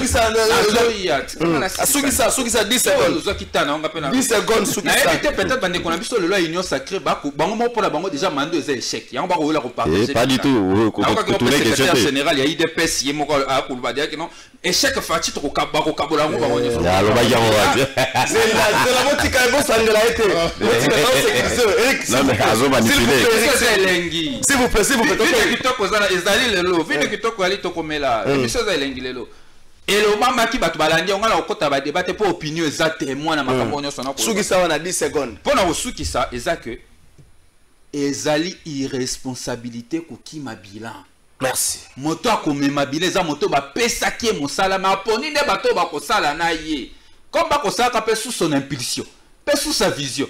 Soukisa 10 secondes. 10 secondes Soukisa. Peut-être na biso le loi union sacrée bango mo pour la bango déjà mando des échecs yango ba ko la ko partager pas du tout tout les questions général il y a IDPS yemo ko a ko ba dire que non échec fati to ko kabola ngo bango nyso ya lo ba yango c'est la motika ebo sangela été non mais azo manipuler s'il vous plaît vite kitoko za ezali lelo vite kitoko ali to komela émission za elengi lelo et le moment qui va te balander on a okota ba débattre pour opinion exacte témoin na makambo nyonso na ko suki ça na 10 secondes pour na suki ça exact que ezali irresponsabilité ko ki ma bilan merci moto akomema bilan za moto ba pesa ki mosala ma poni ne bato ba ko sala na ye comme ba ko sala pe sous son impulsion pe sous sa vision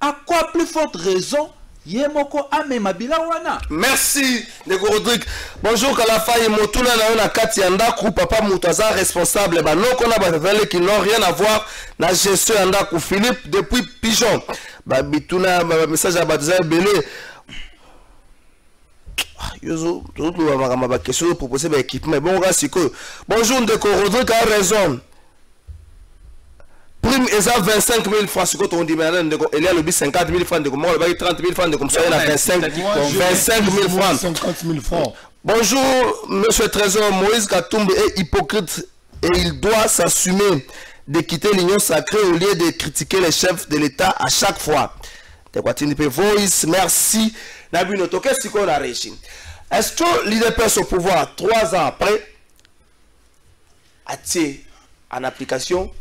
à quoi plus forte raison Yemoko amema bila wana. Merci Ndeko Rodrigue. Bonjour Kalafa et Motula na kati ya ndaku papa Moutaza responsable ba non qu'on a ba qui n'ont rien à voir na gestion ya ndaku Philippe depuis Pigeon. Ba bituna ba message à Bataza belé. Yozo tout ba question proposer ba équipement bon gars siko. Bonjour Ndeko Rodrigue a raison. Prime est à 25 000 francs. Ce qu'on dit maintenant, il y a le 50 000 francs. Moi, il y a 30 000 francs. Comme ça, il y a 25 000 francs. 50 000 francs. Bonjour, monsieur Trésor. Moïse Katumbi est hypocrite et il doit s'assumer de quitter l'union sacrée au lieu de critiquer les chefs de l'État à chaque fois. Voice, merci. Nabunoto, qu'est-ce qu'on a réussi? Est-ce que l'IDPS au pouvoir 3 ans après a-t-il en application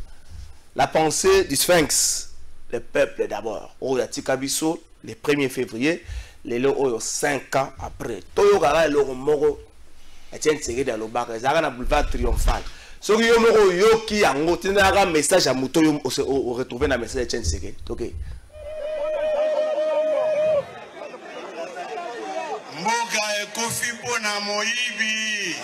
la pensée du Sphinx, le peuple d'abord. Au Yatikabiso, le 1er février, les 5 ans après. Toyogara, le Moro, et tiens, c'est dans le bar, ils ont un boulevard triomphal. Ce qui est Moro Yoki, a un message à Moutoyum, au retrouver un message de Tchèque. Ok. Mboga et Kofi Pona Moibi.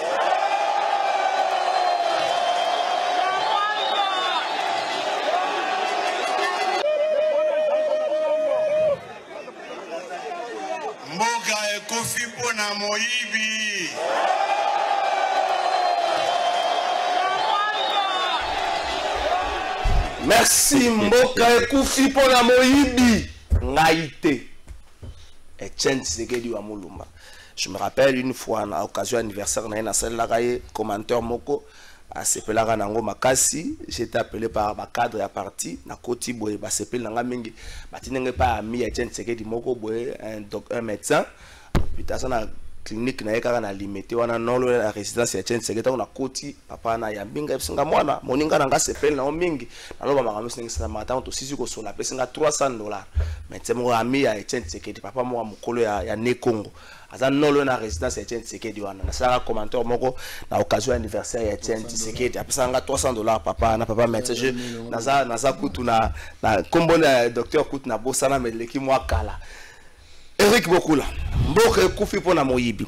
Mboga ekofi pona moyibi. Merci Mboka ekofi pona moyibi. Ngaïté. Etienne Tshisekedi wa Mulumba. Je me rappelle une fois à l'occasion anniversaire na salle la commentateur moko à sepelaka nango makasi, j'étais appelé par ba cadre ya parti na koti boye ba sepel nanga mingi batinenge pa ami Etienne Tshisekedi moko boye un médecin putain ça na clinique na yeka na limité wana nolo la résidence ya Etienne Tshisekedi na koti papa na ya mbinga singa mwana moninga nanga sepel na mingi naloba makambo singa sa mata to sisi ko sola pesinga $300 médecin mo ami ya Etienne Tshisekedi papa mo mukolo ya ne Congo aza nolo na résidence ya Etienne Tshisekedi wana na sala commentaire moko na occasion anniversaire ya Etienne Tshisekedi apesanga $300 papa na papa médecin je naza kutu na kombo na docteur kutu na bosana meleki mwa kala Eric Bokula Mboka Koufi pona moyibi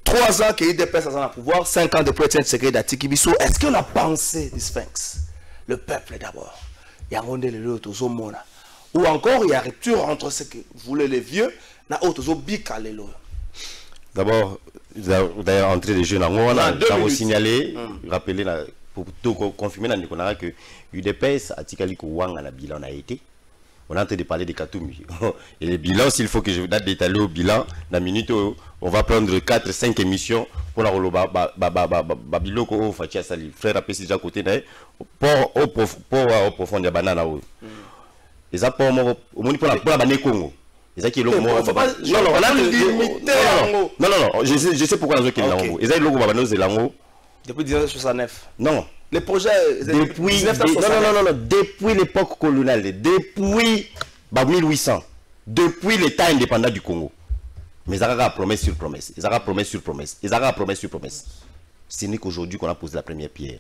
3 ans qu'il y a des personnes à pouvoir 5 ans depuis Etienne Tshisekedi d'Atikibiso. Est-ce que la pensée du Sphinx le peuple d'abord il y a rondé le lot aux mona ou encore il y a rupture entre ce que voulaient les vieux. D'abord, vous avez entré des jeunes on a signalé, rappelé, pour tout confirmer que UDPS a tiré Wang à la bilan a été. On est en train de parler de Katumbi. Et le bilan, s'il faut que je date d'étaler au bilan, dans la minute, on va prendre 4-5 émissions pour la Babiloko au Fatia Sali. Frère Apesi déjà côté pour au profond de banana. Et ça pour la banane Congo. Non, je sais pourquoi ils ont ils ont le logo depuis 1969. Non. Les projets depuis depuis l'époque coloniale, depuis 1800, depuis l'état indépendant du Congo. Mais ils ont promesse sur promesse. Ils ont promesse sur promesse. Ils ont promesse sur promesse. Ce n'est qu'aujourd'hui qu'on a posé la première pierre.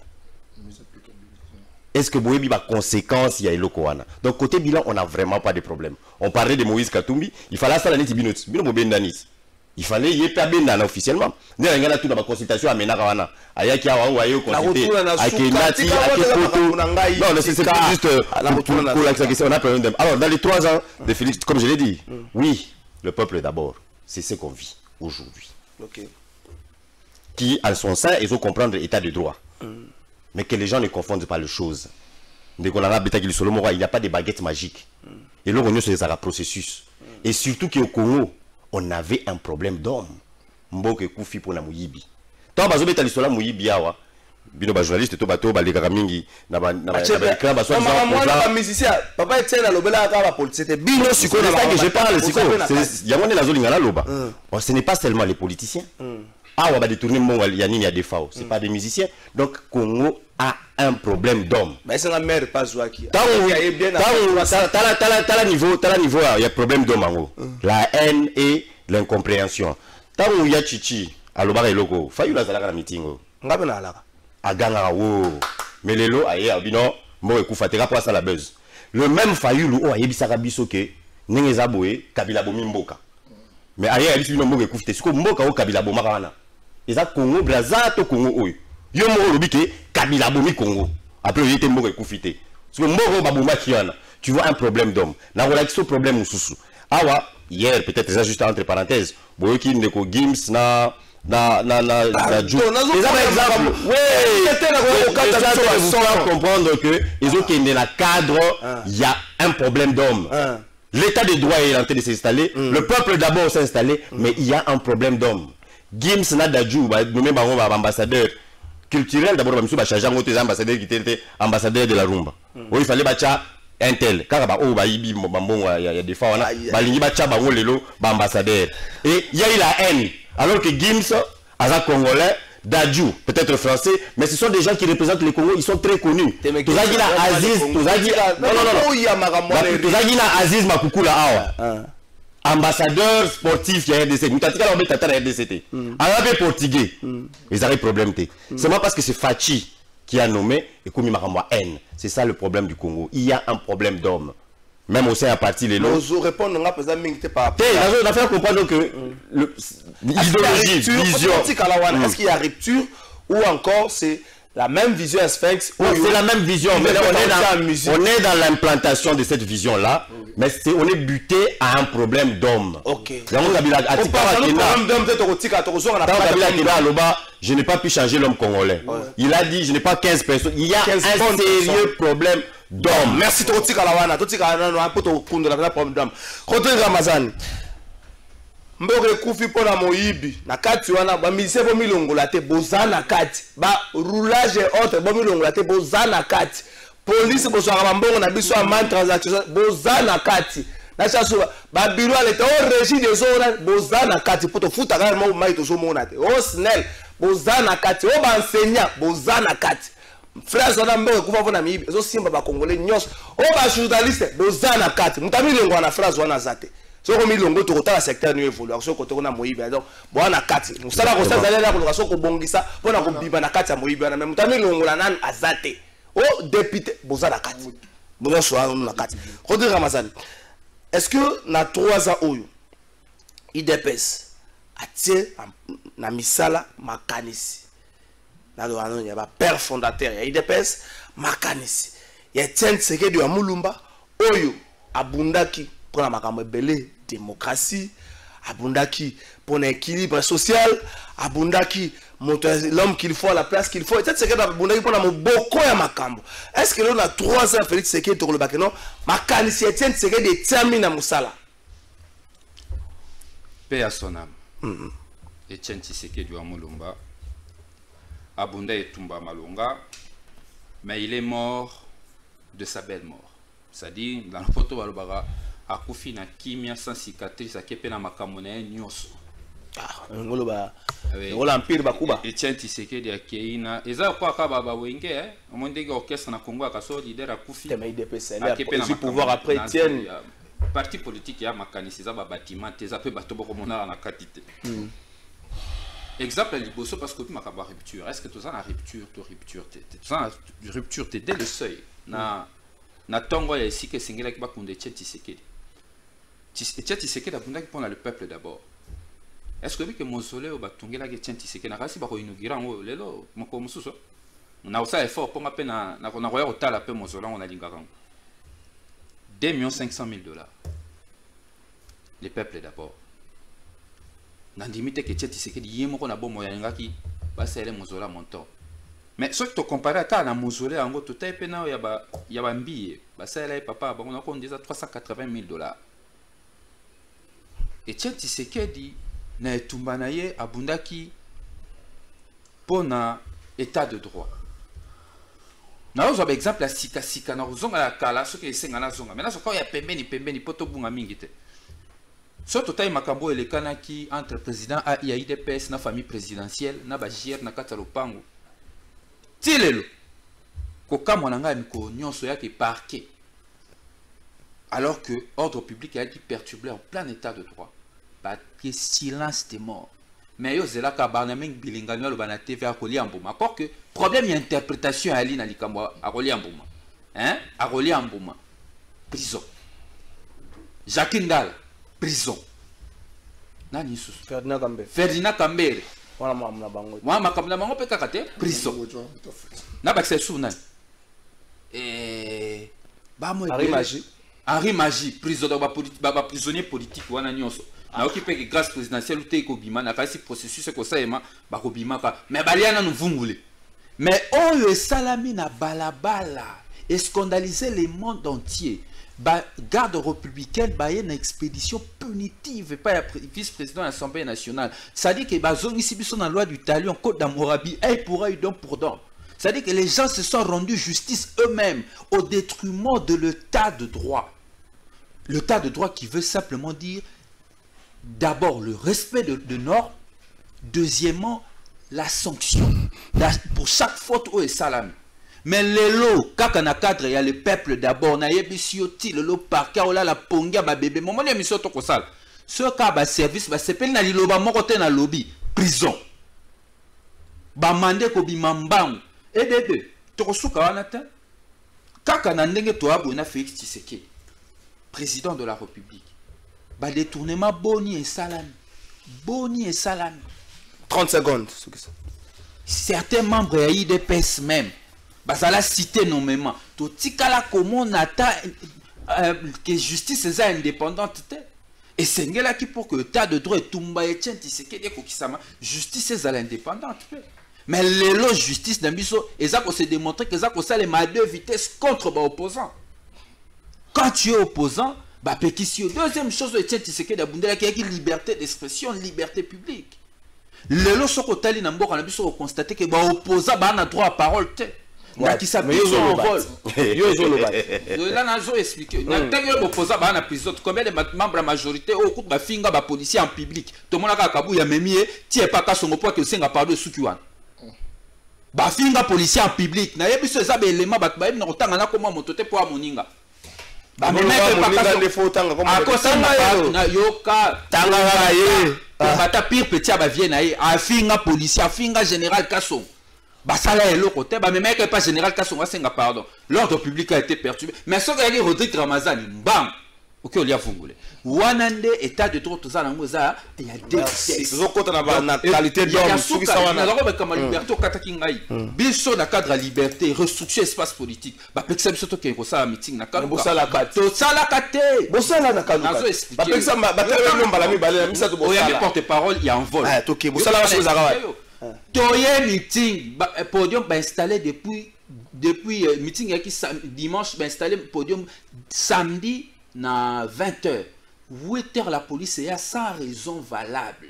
Est-ce que Boyebi a conséquence il y a le Koana? Donc côté bilan, on n'a vraiment pas de problème. On parlait de Moïse Katumbi, il fallait ça l'année Tibinot, il fallait y être bien officiellement. Nous avons tout dans la consultation à Menarawana. Ayaki a envoyé au consulté à Kenati, à Kepoto. Non, c'est juste on a problème. Alors dans les 3 ans de Félix, comme je l'ai dit, oui, le peuple d'abord, c'est ce qu'on vit aujourd'hui. Qui en son sein, ils ont comprendre l'état de droit. Mais que les gens ne confondent pas les choses. Il n'y a pas de baguette magique. Et là, on est sur un processus. Et surtout qu'au Congo, on avait un problème d'homme. Mboke Koufi pour la Mouyibi. Tant que tu as l'histoire de Mouyibi, bino ba journaliste to bato ba leka mingi na ba écran ba soit musicien papa Etienne alobela ka ba politique c'était bino siko na ça que je parle siko c'est yamone nazo lingana loba ce n'est pas seulement les politiciens on va détourner mon yanini a des faux c'est pas des musiciens donc Congo a un problème d'homme mais c'est la mère pas Zouaki tala niveau il y a problème d'homme en haut la haine et l'incompréhension tant où il y a chichi alobara eloko fayu la zalaka na meeting ngabe na alaka aganga wo melelo aye abino mo ekufateka pour ça la buzz le même Fayulu o ayebisaka biso ke ndenge za boye Kabila bomi mboka mais aye ali bino mboka ekufite siko mboka o Kabila bomaka wana eza Congo Brazza to Congo oyo yo mo lobi ke Kabila bomi Congo après il était mboka ekufite siko mboka ba bomba kiana tu vois un problème d'homme na wala kiso problème mususu awa hier peut-être ça juste entre parenthèses boyo ki ndeko Gims na exemple oui comprendre que ils ont qu'il la cadre il y a un problème d'homme l'état de droit est en train de s'installer le peuple d'abord s'est installé mais il y a un problème d'homme Gims na Dadju nommé bango ambassadeur culturel d'abord monsieur ba charger ngoto ambassadeur qui était ambassadeur de la rumba il fallait bacha un tel kaka ba o ba yibi mbongo ya des fois wana ba lingi bacha bango lelo ba ambassadeur et il y a eu la haine alors que Gims, Aza Congolais, Dadju, peut-être français, mais ce sont des gens qui représentent le Congo, ils sont très connus. Tozagina Aziz, Tozagina Aziz Makukula Awa. Ambassadeur sportif, il y a RDC. Nous t'as RDCT. Arabe portugais, ils avaient problème. C'est moi parce que c'est Fachi qui a nommé et comme il m'a haine. C'est ça le problème du Congo. Il y a un problème d'homme. Même au sein à partir les lots. Nous répondons à la minute par on a fait comprendre que l'idéologie, vision. Est-ce qu'il y a rupture ou encore c'est la même vision Sphinx? C'est la même vision, mais là, on est dans l'implantation de cette vision-là, mais on est buté à un problème d'homme. Ok. Je n'ai pas pu changer l'homme congolais. Il a dit, je n'ai pas 15 personnes. Il y a un sérieux problème d'homme. Merci Toti Kalawana, Toti Kalawana, Poto Kundra, problème d'homme. Rodrigue Ramazan. Mboke kufi pona moyibi na kati wana ba mise bo milongola te bozana kati ba roulage et autres bo milongola te bozana kati police bo swaka mbongo na biso amant transaction bozana kati na chaso ba biro ale te o régie des zones bozana kati poto futa ka mo mai to so mona te o snel bozana kati o ba enseignant bozana kati frère zona mboke kufa pona miyibi zo simba ba congolais nyos o ba journaliste bozana kati mutamilongo na frère zona zate. Si on a mis le secteur nous évolue, si on a Moïbe, donc bon on a quatre. Nous savons que ça allait là pour nous qu'on bongisa, pour nous biba na quatre à Moïbe, mais nous avons mis le nan azate. Oh député, boza na quatre. Boza soir na quatre. Rodrigue Ramazan, est-ce que na 3 ans oyo IDPS atie na misala makanisi. Na do anon ya ba père fondateur ya IDPS makanisi. Ya Etienne Tshisekedi wa Mulumba oyo abundaki pour la makambo belé démocratie abundaki pour l'équilibre social abundaki l'homme qu'il faut à la place qu'il faut et c'est que abundaki pour la beaucoup ya makambo est-ce que l'on a 3 ans Félix Tshisekedi to le bakeno makanisi Etienne Tshisekedi termine musala paix à son âme Etienne Tshisekedi wa Mulumba abunda etumba malonga mais il est mort de sa belle mort c'est-à-dire dans la photo balobara akufi na kimia sans cicatrice akepe na makamone nyoso ngolo ba ngolo empire bakuba Etienne Tshisekedi akeina eza kwa ka baba wenge omondege orchestre na Congo akaso leader akufi mais IDPS akepe na pouvoir après Etienne parti politique ya makanisi za ba bâtiment eza pe bato boko mona na katite exemple liboso parce que tu makaba rupture est-ce que tu as la rupture dès le seuil na tongo ya ici que singela ki ba kunde Etienne Tshisekedi Etienne Tshisekedi abundaki pour le peuple d'abord. Est-ce que mausolée au batungela ki Etienne Tshisekedi na kasi ba ko inaugurer ngo lelo moko mususu na usa effort pour ngape na roya otala pe mausolée on a lingaka 2 500 000 $. Le peuple d'abord. Na limite que Etienne Tshisekedi yemo ko na bomo ya ngaki ba sele mausolée montant. Mais ce que tu compares à la mausolée, en gros, tout est pénal, il y a un billet. Ça, là, papa, on a compté déjà 380 000 $. Et tiens, tu sais qu'il dit, na etumbanaye abundaki pour un état de droit. Na ozo exemple la sika na uzonga la kala ce que esenga na zonga. Maintenant, quand il y a pembeni poto bunga mingi te. Surtout taille makambo elekanaki entre président ya IDPS na famille présidentielle na bajier na kata lopango. Tilelo. Koka monanga miko nyonso yake parquet. Alors que l'ordre public a été perturbé en plein état de droit. Parce que silence de mort. Mais yo zela ka banameng bilingano lo bana TV a Roliambuma. Encore que problème d'interprétation à l'ina likambo a Roliambuma. Hein? A Roliambuma. Prison. Jacques Ndala. Prison. Nani sous Ferdinand Kambere. Ferdinand Kambere. Voilà moi na bango. Moi makamna bango pe kakate prison. Na ba c'est sous nani. Ba mo Henri Magie, prisonnier politique, wana nyonso. Na occupé que grâce présidentielle ou te ko bima na kasi processus ko ça ema ba ko bima ka. Mais baliana nous vungule. Mais on le salami na balabala et scandaliser le monde entier. Ba garde républicaine ba une expédition punitive pas vice-président de l'Assemblée nationale. Ça dit que ba zone ici biso na loi du talion code d'Amorabi et pour eux don pour don. C'est-à-dire que les gens se sont rendus justice eux-mêmes au détriment de l'état de droit. L'état de droit qui veut simplement dire d'abord le respect de normes, deuxièmement la sanction pour chaque faute au salam. Mais les lots, quand on a cadre, il y a le peuple d'abord, na yebisioti le lot par car la ponga ba bébé, moment de mission to kosal. Ce cas ba service ba sepel na liloba moko te na lobby, prison. Ba mande ko bimambang. Et bébé, tu reçois quand on a ndenge to abona Félix Tshisekedi, président de la République. Ba détournement boni et salami. Boni et salami. 30 secondes. Certains membres de l'IDPS même, bah ça l'a cité nommément. Tout tikala comment nata que justice est indépendante. Et c'est là qui pour que l'état de droit et tumba et tient Tshisekedi kokisama justice est indépendante. Mais les justice d'ambition, et ça s'est démontré que ça ça les à deux vitesses contre les opposants. Quand tu es opposant, bah pétition. Deuxième chose, c'est qu'il y a une liberté d'expression, liberté publique. Les lois sont côté n'a pas constaté que les opposants ont droit à parole. Qui s'appelle en vol. Là, n'a pas expliqué. Les opposants ont prison. Combien de membres de la majorité au cours de la finga de policiers en public. Tout le monde a kabou ya memi tiens pas qu'à son poids que c'est un pardon sukiwan. Ba finga policier en public na yebiso eza ba élément ba ba na kotanga na koma motote po amoninga ba me pas les faux tanga comme na yoka tanga ye ba ta pire petit ba vie na ye a finga policier a finga général Kasson ba sala elo côté ba me pas général Kasson va senga pardon l'ordre public a été perturbé mais ce que Rodrigue Ramazani bam OK on y a fungulé wanande état de droit tous ngoza il y a des qualité d'homme suki sawana na comme liberté au kataki ngai biso na cadre liberté restriction espace politique ba peksa biso to ke ko sala meeting na cadre bosala kate to sala kate bosala na cadre ba peksa ba tele lomba la mibale misa to bosala oya porte parole il y a en vol to ke bosala wa chose akawa toye meeting podium ba installé depuis meeting qui dimanche ba installé podium samedi na 20h 8h la police est sans raison valable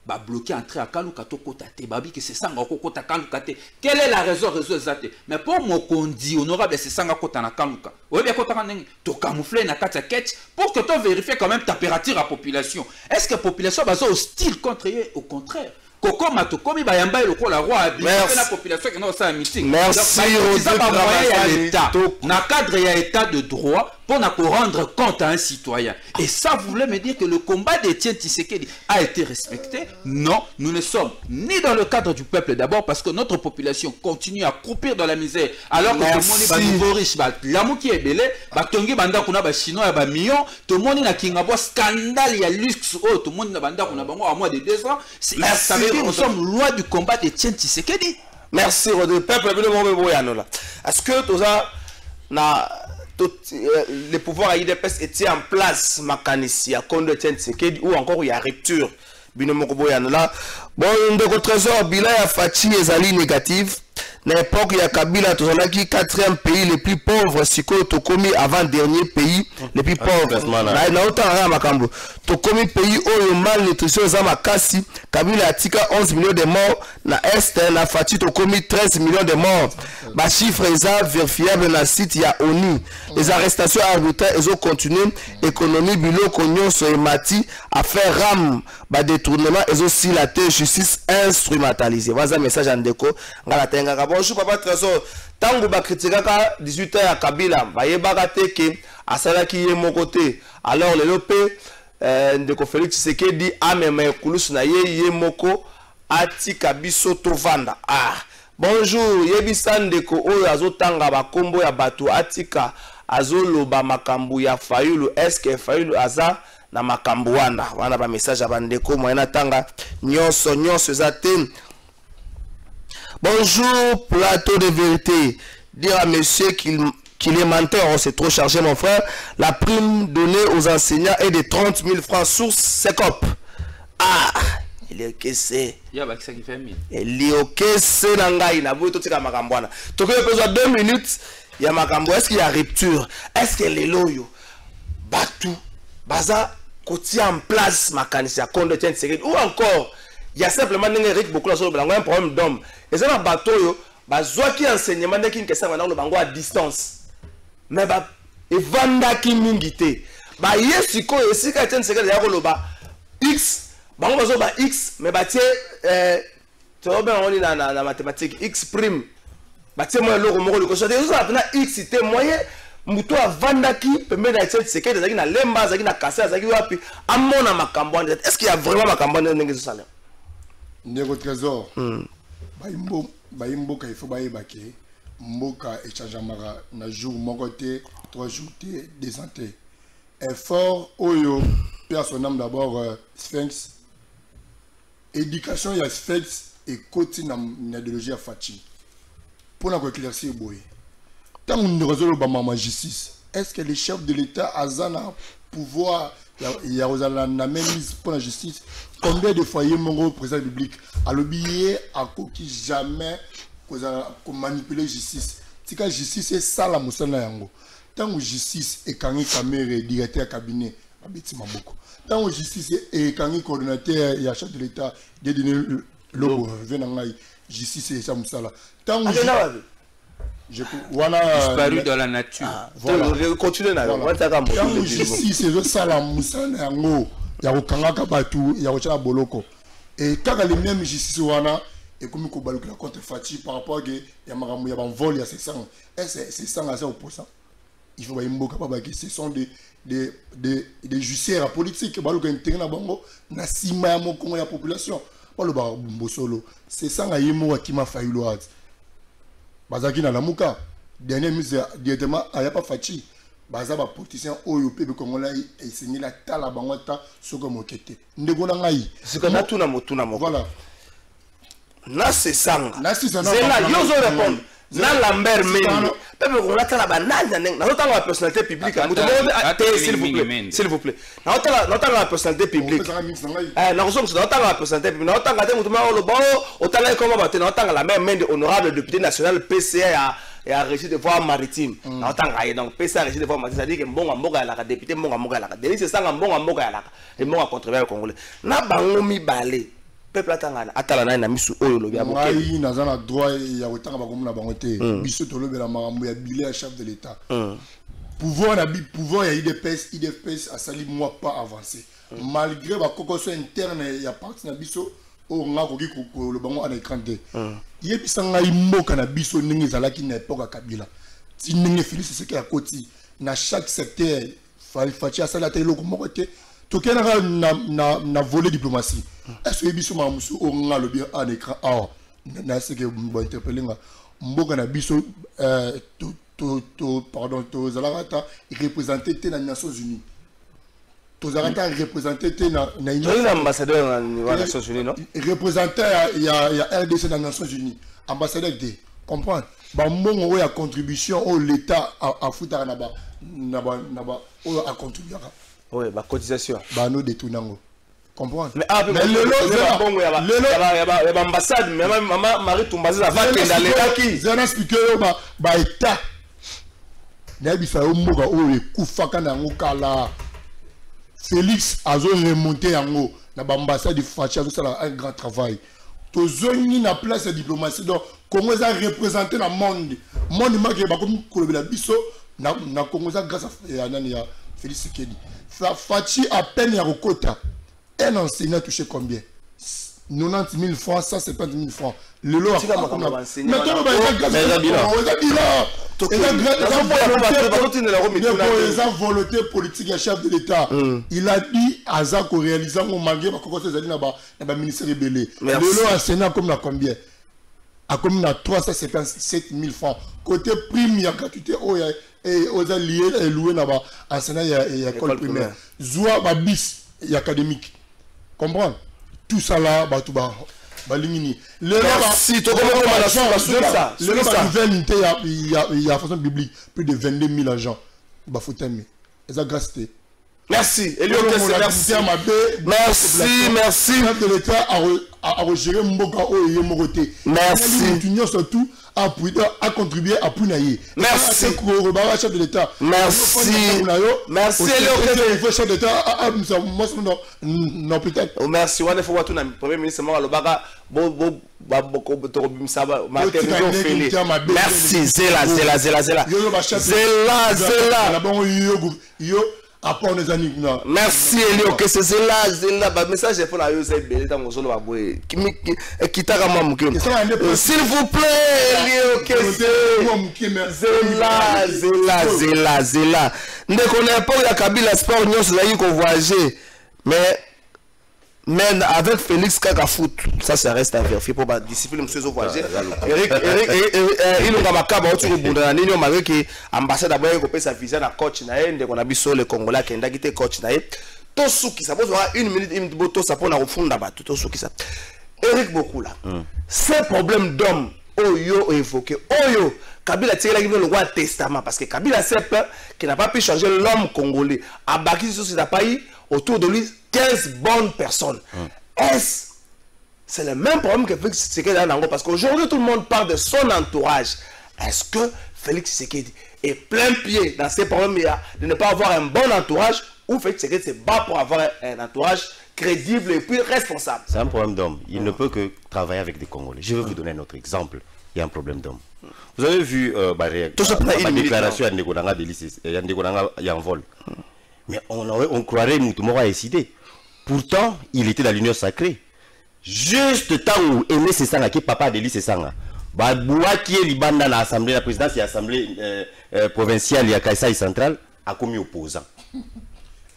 ba bloquer entrer à Kaluka to kotate babi que c'est sanga ko kota Kaluka te quelle est la raison exacte mais pour mon condi honorable c'est sanga kota na Kaluka oui bien kota neng to camoufler na kata ketch pour que tu vérifies quand même température à population est-ce que population bazo hostile contre eux au contraire Koko Matokomi bayamba le la roi la population qui n'a pas un meeting. Merci l'État. Na cadre il y a état de droit pour rendre compte à un citoyen. Et ça voulait me dire que le combat d'Étienne Tshisekedi a été respecté. Non, nous ne sommes ni dans le cadre du peuple d'abord parce que notre population continue à croupir dans la misère alors que tout le monde est nouveau riche. L'amour qui est belé, Tongi Banda kuna ba chinois ba millions, tout le monde na kingabo scandale il y a luxe tout le monde na banda kuna bango à moins de 2 ans. Nous sommes loin du combat de Etienne Tshisekedi. Merci Rodrigue. Peuple est-ce que les pouvoirs à IDPS étaient en place Makanisi à compte de Etienne Tshisekedi ou encore il y a rupture Bon, de trésor bilan ya Fachi ezali négative na époque ya Kabila tozalaki 4e pays le plus pauvre sikoyo tokomi avant dernier pays le plus pauvre na otanga makambo tokomi pays oyo malnutrition za makasi. Kabila atika 11 millions de morts na est na Fati tokomi 13 millions de morts. Ba chiffre eza vérifiable na site ya ONU. Les arrestations arbitraires ezo continuer, économie biloko nyonso emati affaire ram ba détournement ezo silate, justice instrumentalisée. Voilà message en déco ngala tenga. Bonjour papa Trésor, tango ba kritikaka 18 ans ya Kabila ba yebaka teke asalaki ye moko te. Alors le lope ndeko Félix Tshisekedi amema ekulusu na ye moko atika biso tovanda. Bonjour yebisa ndeko oyo azotanga bakombo ya bato atika azoloba makambo ya Fayulu. Est-ce que Fayulu aza na makambo wana? Wana ba message ya bandeko moyena tanga nyonso za te. Bonjour, plateau de vérité. Dire à monsieur qu'il est menteur, on s'est trop chargé mon frère. La prime donnée aux enseignants est de 30 000 francs sur SECOP. Il est caissé. Il y a qui fait mille. Il est caissé dans la boue, tout ce makambwana. Donc il y a besoin de 2 minutes. Il y a makambo. Est-ce qu'il y a rupture? Est-ce que les loyaux Batou, Baza, côté en place, ma canissa, condotien secret, ou encore il y a simplement beaucoup de problème d'homme. Et ça, le bateau, qui enseignement qui est le bango à distance. Mais il vanda qui mingité. Yes, si il y a un secret de X, X, mais tu vois bien, on est dans la mathématique, X prime. Tu moi le X, c'était moyen. Muto a vandaki permet d'être secret de la lemba, de casser, de amona makambo. Est-ce qu'il y a vraiment makambo dans le salaire? Nego Trésor, Baimbo il faut baïbake, Mboka et Chajamara, na jour mokote, 3 jours de santé. Effort, Oyo, père son âme d'abord, Sphinx. Éducation, il y a Sphinx et côté na idéologie à Fachi. Pour nous éclaircir, boy. Tant qu'on ne résout pas ma justice, est-ce que les chefs de l'État ont pouvoir, il y a la même mise pour la justice? Combien de foyers mon président public a l'obligé à coquille jamais manipuler justice? Si la justice est ça la moussana yango. Tant que justice est quand il caméra directeur cabinet, abitima beaucoup. Tant que justice est quand il coordonnateur et chef de l'État, de donner le logo venangai justice est ça moussala. Tant que disparu dans la nature. Voilà. Continuez là. Tant que justice est ça la moussana yango. Il y a aucun batou, il y a aucun boloko. Et quand les mêmes justice wana et comme il y a contre Fati par rapport à il y a un vol, il y a 600. C'est 100 à 0%. Il faut que ce sont des justicières politiques. Na sima ya mokongo ya population. Pas le bosolo. C'est 100 à yemo qui m'a failli le hat. Bazaki na lamuka. Dernier mise directement à pas Fati. Baza ba politicien oyo pebe congolais et signé la tala bangota soko mokete ndeko na ngai sikana tuna motuna moko voilà na c'est sang na c'est ça c'est là yozo répondre na Lambert Mende pebe congolais tala banana na otanga la personnalité publique s'il vous plaît na otanga la personnalité publique na kozonga na otanga la personnalité publique na otanga te mutuma olo ba otala comment ba te na otanga la même Mende honorable député national PCA et à régime de voie maritime. Donc, PCA régime de voie maritime, c'est-à-dire que bon mboka la député bon mboka la délit c'est ça bon mboka la et bon contribuer congolais. Na bangomi balé. Peuple atala na misu oyo lobi ya moké. Ngai nazana droit ya otanga bakomu na bangote. Biso to lobela makambo ya bilé chef de l'État. Pouvoir na pouvoir ya IDPS a sali moi pas avancé. Malgré ba kokoso interne ya parti na biso o nga koki ko le bango en écran de. Yebisa ngai mboka na biso ndenge ezalaki na époque ya Kabila. Ti ndenge Félix Tshisekedi à côté na chaque secteur Fati asala te loko moko te. Tokena na volet diplomatie. Est-ce que biso ma musu o nga le bien en écran na ce que bo interpeller nga mboka na biso pardon to zalata représenter te na Nations Unies. Tozarata représenté na ambassadeur des Nations Unies non représentant il y a RDC dans les Nations Unies ambassadeur de comprendre ba mongo ya contribution au l'état à foutre na ba a contribuer oui ba cotisation ba no de tunango comprendre. Mais l'ambassade, maman Marie Toumbazi va dans l'état qui. J'ai expliqué ba état. N'abisa omoga o ekufaka na ngokala. Félix a remonté en haut. Na ambassade de Fachi a fait un grand travail. Tozoni na place de diplomatie donc Congo a représenté le monde. Monde marqué ba comme kolobela biso na Congo grâce à nani ya Félix Tshisekedi. Fachi à peine ya Rokota. Un enseignant touché combien? 90 000 francs, 170 000 francs. Le lot a fait comme la volonté politique du chef de l'État. Il a dit à Zako réaliser mon mangué, le ministère rebellé. Le lot enseignant comme la combien? À combien à 357 000 francs. Côté prime, il y a gratuité. Et aux alliés, et loué là-bas, enseignant, il y a école primaire. Zoua, bis, il y a académique. Comprendre? Tout ça là, Balimini. Merci, tu comprends ça. Le il y a façon biblique, plus de 22 000 agents. Il faut t'aimer. Merci. Merci. Merci. De l'État a géré Mboka et Moroté. Merci. Surtout à contribuer à Pounaye. Merci. Chef de l'État. Merci. Merci. Chef d'État. Non, peut-être. Merci. On faut voir tout le Premier ministre merci. Zéla. Merci Elio que c'est là message pour la s'il vous plaît Elio que Zéla ne connaît pas la Kabila sport nous allons voyager mais avec Félix Kakafoot, ça reste à vérifier pour la discipline monsieur voyager. Eric il nous a makaba au tour bunda nini malgré que ambassade d'abord ko pesa visa na coach na ende ko na biso le Congolais qui ndaki te coach na ye to suki ça pose 1 minute une boto ça pour na refunda ba to suki ça Eric Bokula ce problème d'homme oyo évoqué oyo Kabila tire la le roi testament parce que Kabila c'est peur qui n'a pas pu changer l'homme congolais a bâti sur ce pays autour de lui 15 bonnes personnes. C'est le même problème que Félix Tshisekedi a dans parce qu'aujourd'hui tout le monde parle de son entourage. Est-ce que Félix Tshisekedi est plein pied dans ces problèmes de ne pas avoir un bon entourage ou Félix Tshisekedi se bat pour avoir un entourage crédible et puis responsable? C'est un problème d'homme. Il ne peut que travailler avec des Congolais. Je vais vous donner un autre exemple. Il y a un problème d'homme. Vous avez vu ma déclaration à Ndekodanga il y a un vol. Mais on croirait Moutoumora a décidé. Pourtant, il était dans l'union sacrée. Juste temps où Aimé Sessanga, qui est papa d'Élie Sessanga, Baboua qui est Liban dans l'Assemblée, la présidence et l'Assemblée provinciale, il y a Kaïsaï central, a commis opposant.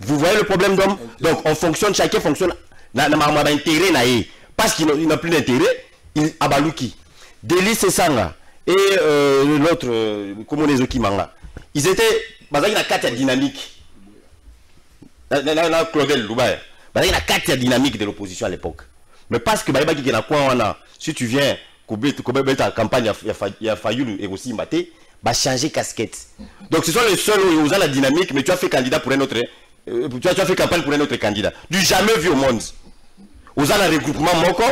Vous voyez le problème d'homme? Donc on fonctionne, chacun fonctionne dans l'intérêt. Parce qu'il n'a plus d'intérêt, il a balouki. Délie Sessanga et l'autre, comment les Okimanga, ils étaient, dans la carte dynamique. Claudel Loubaya. Il y a 4 dynamiques de l'opposition à l'époque. Mais parce que si tu viens, ta campagne, il y a Fayoulou et aussi Maté, va changer casquette. Donc ce sont les seuls où ils ont la dynamique, mais tu as fait candidat pour un autre. Tu as fait campagne pour un autre candidat. Du jamais vu au monde. Vous avez un regroupement Moko,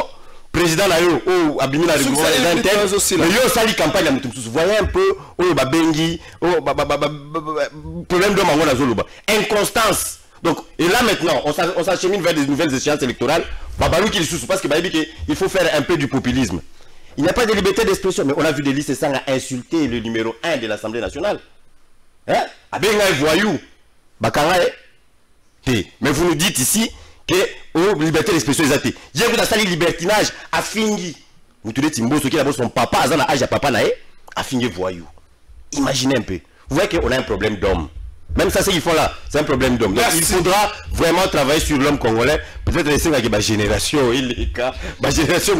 président ou Abimi la regroupement des internes. Mais il y a aussi la campagne. Vous voyez un peu, Bengi, problème de Mango Nazoluba. Inconstance. Donc, et là maintenant, on s'achemine vers des nouvelles échéances électorales. Babalou qui le sous parce qu'il faut faire un peu du populisme. Il n'y a pas de liberté d'expression, mais on a vu des listes sans insulter le numéro 1 de l'Assemblée nationale. Hein? Abenga voyou. Bakanga mais vous nous dites ici que liberté d'expression est athée. J'ai vu dans ça libertinage à Fingi. Vous tenez Timbo, ce qui a son papa, à l'âge à papa naé, à Fingi voyou. Imaginez un peu. Vous voyez qu'on a un problème d'homme. Même ça, c'est qu'ils font là, c'est un problème d'homme. Donc il faudra vraiment travailler sur l'homme congolais. Peut-être laisser la génération, la génération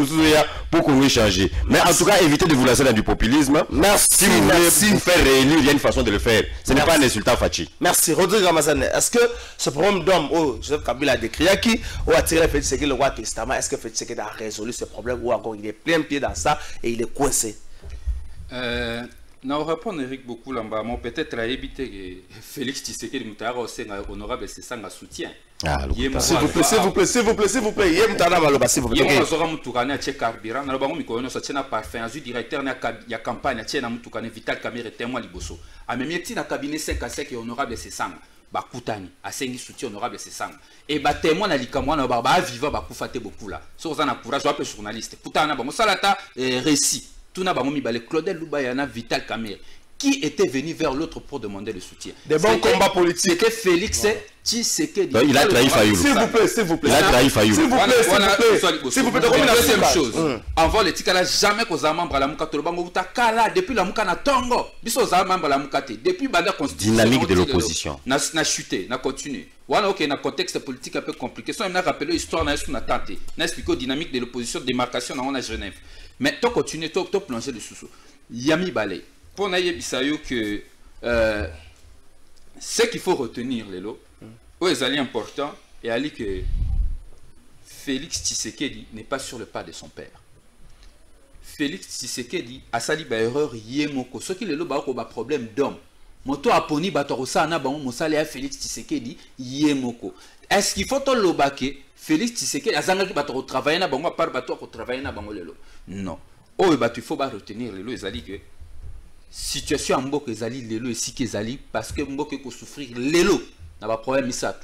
pour qu'on puisse changer. Mais en tout cas, évitez de vous lancer dans du populisme. Merci. Si vous voulez vous faire réélire, il y a une façon de le faire. Ce n'est pas un insultant Fachi. Merci. Rodrigue Ramazane, est-ce que ce problème d'homme, Joseph Kabila a décrit qui a attiré Félix Tshisekedi le roi testament, est-ce que Félix Tshisekedi a résolu ce problème ou encore il est plein pied dans ça et il est coincé? Non, répondre Eric beaucoup là, mais peut-être à éviter que Félix Tshisekedi Moutara aussi honorable c'est ça un soutien. Ah, s'il vous plaît, s'il vous plaît, s'il vous plaît, s'il vous plaît. Yé Moutara Maloba, s'il vous plaît. Yé Moutara Moutara na tche carburant, na bango mikono sa tchena parfum, azu directeur na ya campagne na tchena Moutara Vital Kamerhe témoin liboso. A même yeti na cabinet 5 à 5 honorable c'est ça. Ba kutani, a sengi soutien honorable c'est ça. Et ba témoin na likamwa na ba vivant ba kufate beaucoup là. So za na courage wa journaliste. Pourtant na bango salata récit. Tout n'a pas mis Claudel Loubayana, Vital Kamerhe, qui était venu vers l'autre pour demander le soutien. Des bons combats politiques. C'était Félix Tshisekedi. Il a trahi Fayoulou. S'il vous plaît, s'il vous plaît. Il a trahi Fayoulou. S'il vous plaît, s'il vous plaît. S'il vous plaît, deuxième chose. Avant le Tikala, jamais qu'on a membre à la Mouka Tolobango Kala, depuis la Mouka na Tongo, biso za membre à la Mouka depuis Banda Constitution. Dynamique de l'opposition. Na chuté, na continué. Voilà, ok, un contexte politique un peu compliqué. Ça, on a rappelé l'histoire, on a tenté. On a expliqué la dynamique de l'opposition, démarcation dans la Genève. Mais tu continues, tu plonges le sous. Yami Balé. Pour n'aille bisayo que ce qu'il faut retenir, Lélo, aux alliés importants, et ali que Félix Tshisekedi n'est pas sur le pas de son père. Félix Tshisekedi a sali ba erreur yemoko. Ce qui Lélo ba ko ba problème d'homme. Moto aponi batorosa na bango mosale à Félix Tshisekedi yemoko. Est-ce qu'il faut to lobake Félix Tshisekedi azanga ki batoro travailler na bango par bato ko travailler na bango Lélo? Non. Oh, il faut pas retenir Lélo ezali que situation en Mboko ezali Lélo et si ezali parce que Mboko ko souffrir Lélo n'a pas problème ça.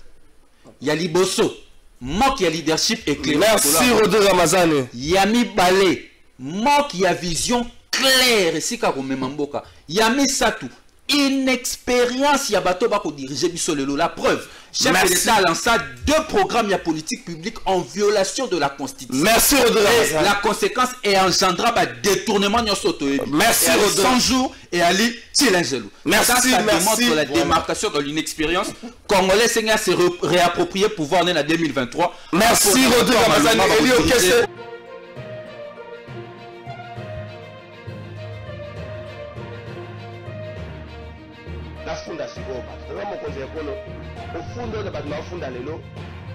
Il y a liboso, manque il y a leadership éclairé. Merci Rodrigue Ramazani. Yami Balé, manque il y a vision claire ici ka ko même Mboka. Yami Satou, inexpérience il y a bateau ba ko diriger biso Lélo la preuve. Chef de l'État a lancé 2 programmes de politique publique en violation de la Constitution. Merci Rodrigue. La conséquence est engendra par détournement de soto. Merci Rodrigue. 100 jours et Ali Tchilengelou. Merci, ça merci. démontre la démarcation de l'inexpérience. Congolais Seigneur s'est réapproprié pouvoir en 2023. Merci Rodrigue Ramazani. Eli Okese. La fondation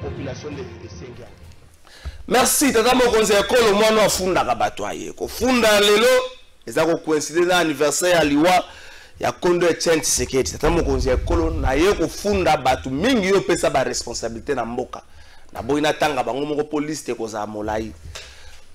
population de Sengia. Merci tata mokonzi ekolo mwana afundaka bato aye kofunda lelo eza ko coïncider na anniversaire ya liwa ya Kondo Etienne Tshisekedi tata mokonzi ekolo na ye kofunda bato mingi yo pesa ba responsabilité na mboka na boyina tanga bango moko police te koza molai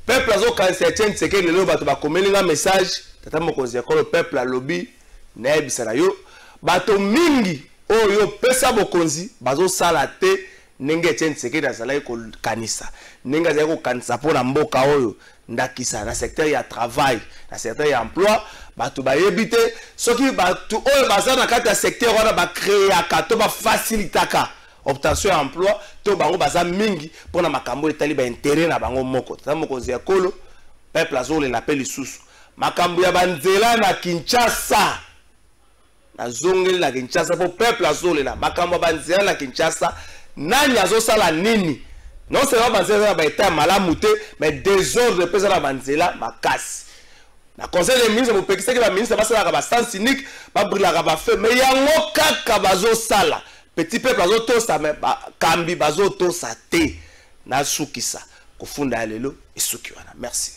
peuple azo kanisa Etienne Tshisekedi lelo bato bakomelinga message tata mokonzi ekolo peuple alobi na ebisa na yo bato mingi oyo pesa bokonzi bazo sala te nenge Etienne Tshisekedi azalaki ko kanisa nenge azalaki ko kanisa pona mboka oyo ndakisa na secteur ya travail na secteur ya emploi bato bayebi te soki bato oyo baza na kati ya secteur wana ba créaka to ba facilitaka obtention ya emploi to bango baza mingi pona makambo etali ba intérêt na bango moko tata mokonzi ya kolo peuple azolela pe lisusu makambo ya banzela na Kinshasa azongeli la Kinshasa pour peuple azolela makambo banzela na Kinshasa nani azosala nini non seulement banzela ba état malamu te mais désordre pesa na banzela makasi na conseil des ministres mo pekisa ke ba ministre basala ba sens unique ba brûlaka ba feu mais yango kaka bazosala petit peuple azotosa mais kambi bazotosa te na sukisa kofunda lelo esuki wana merci.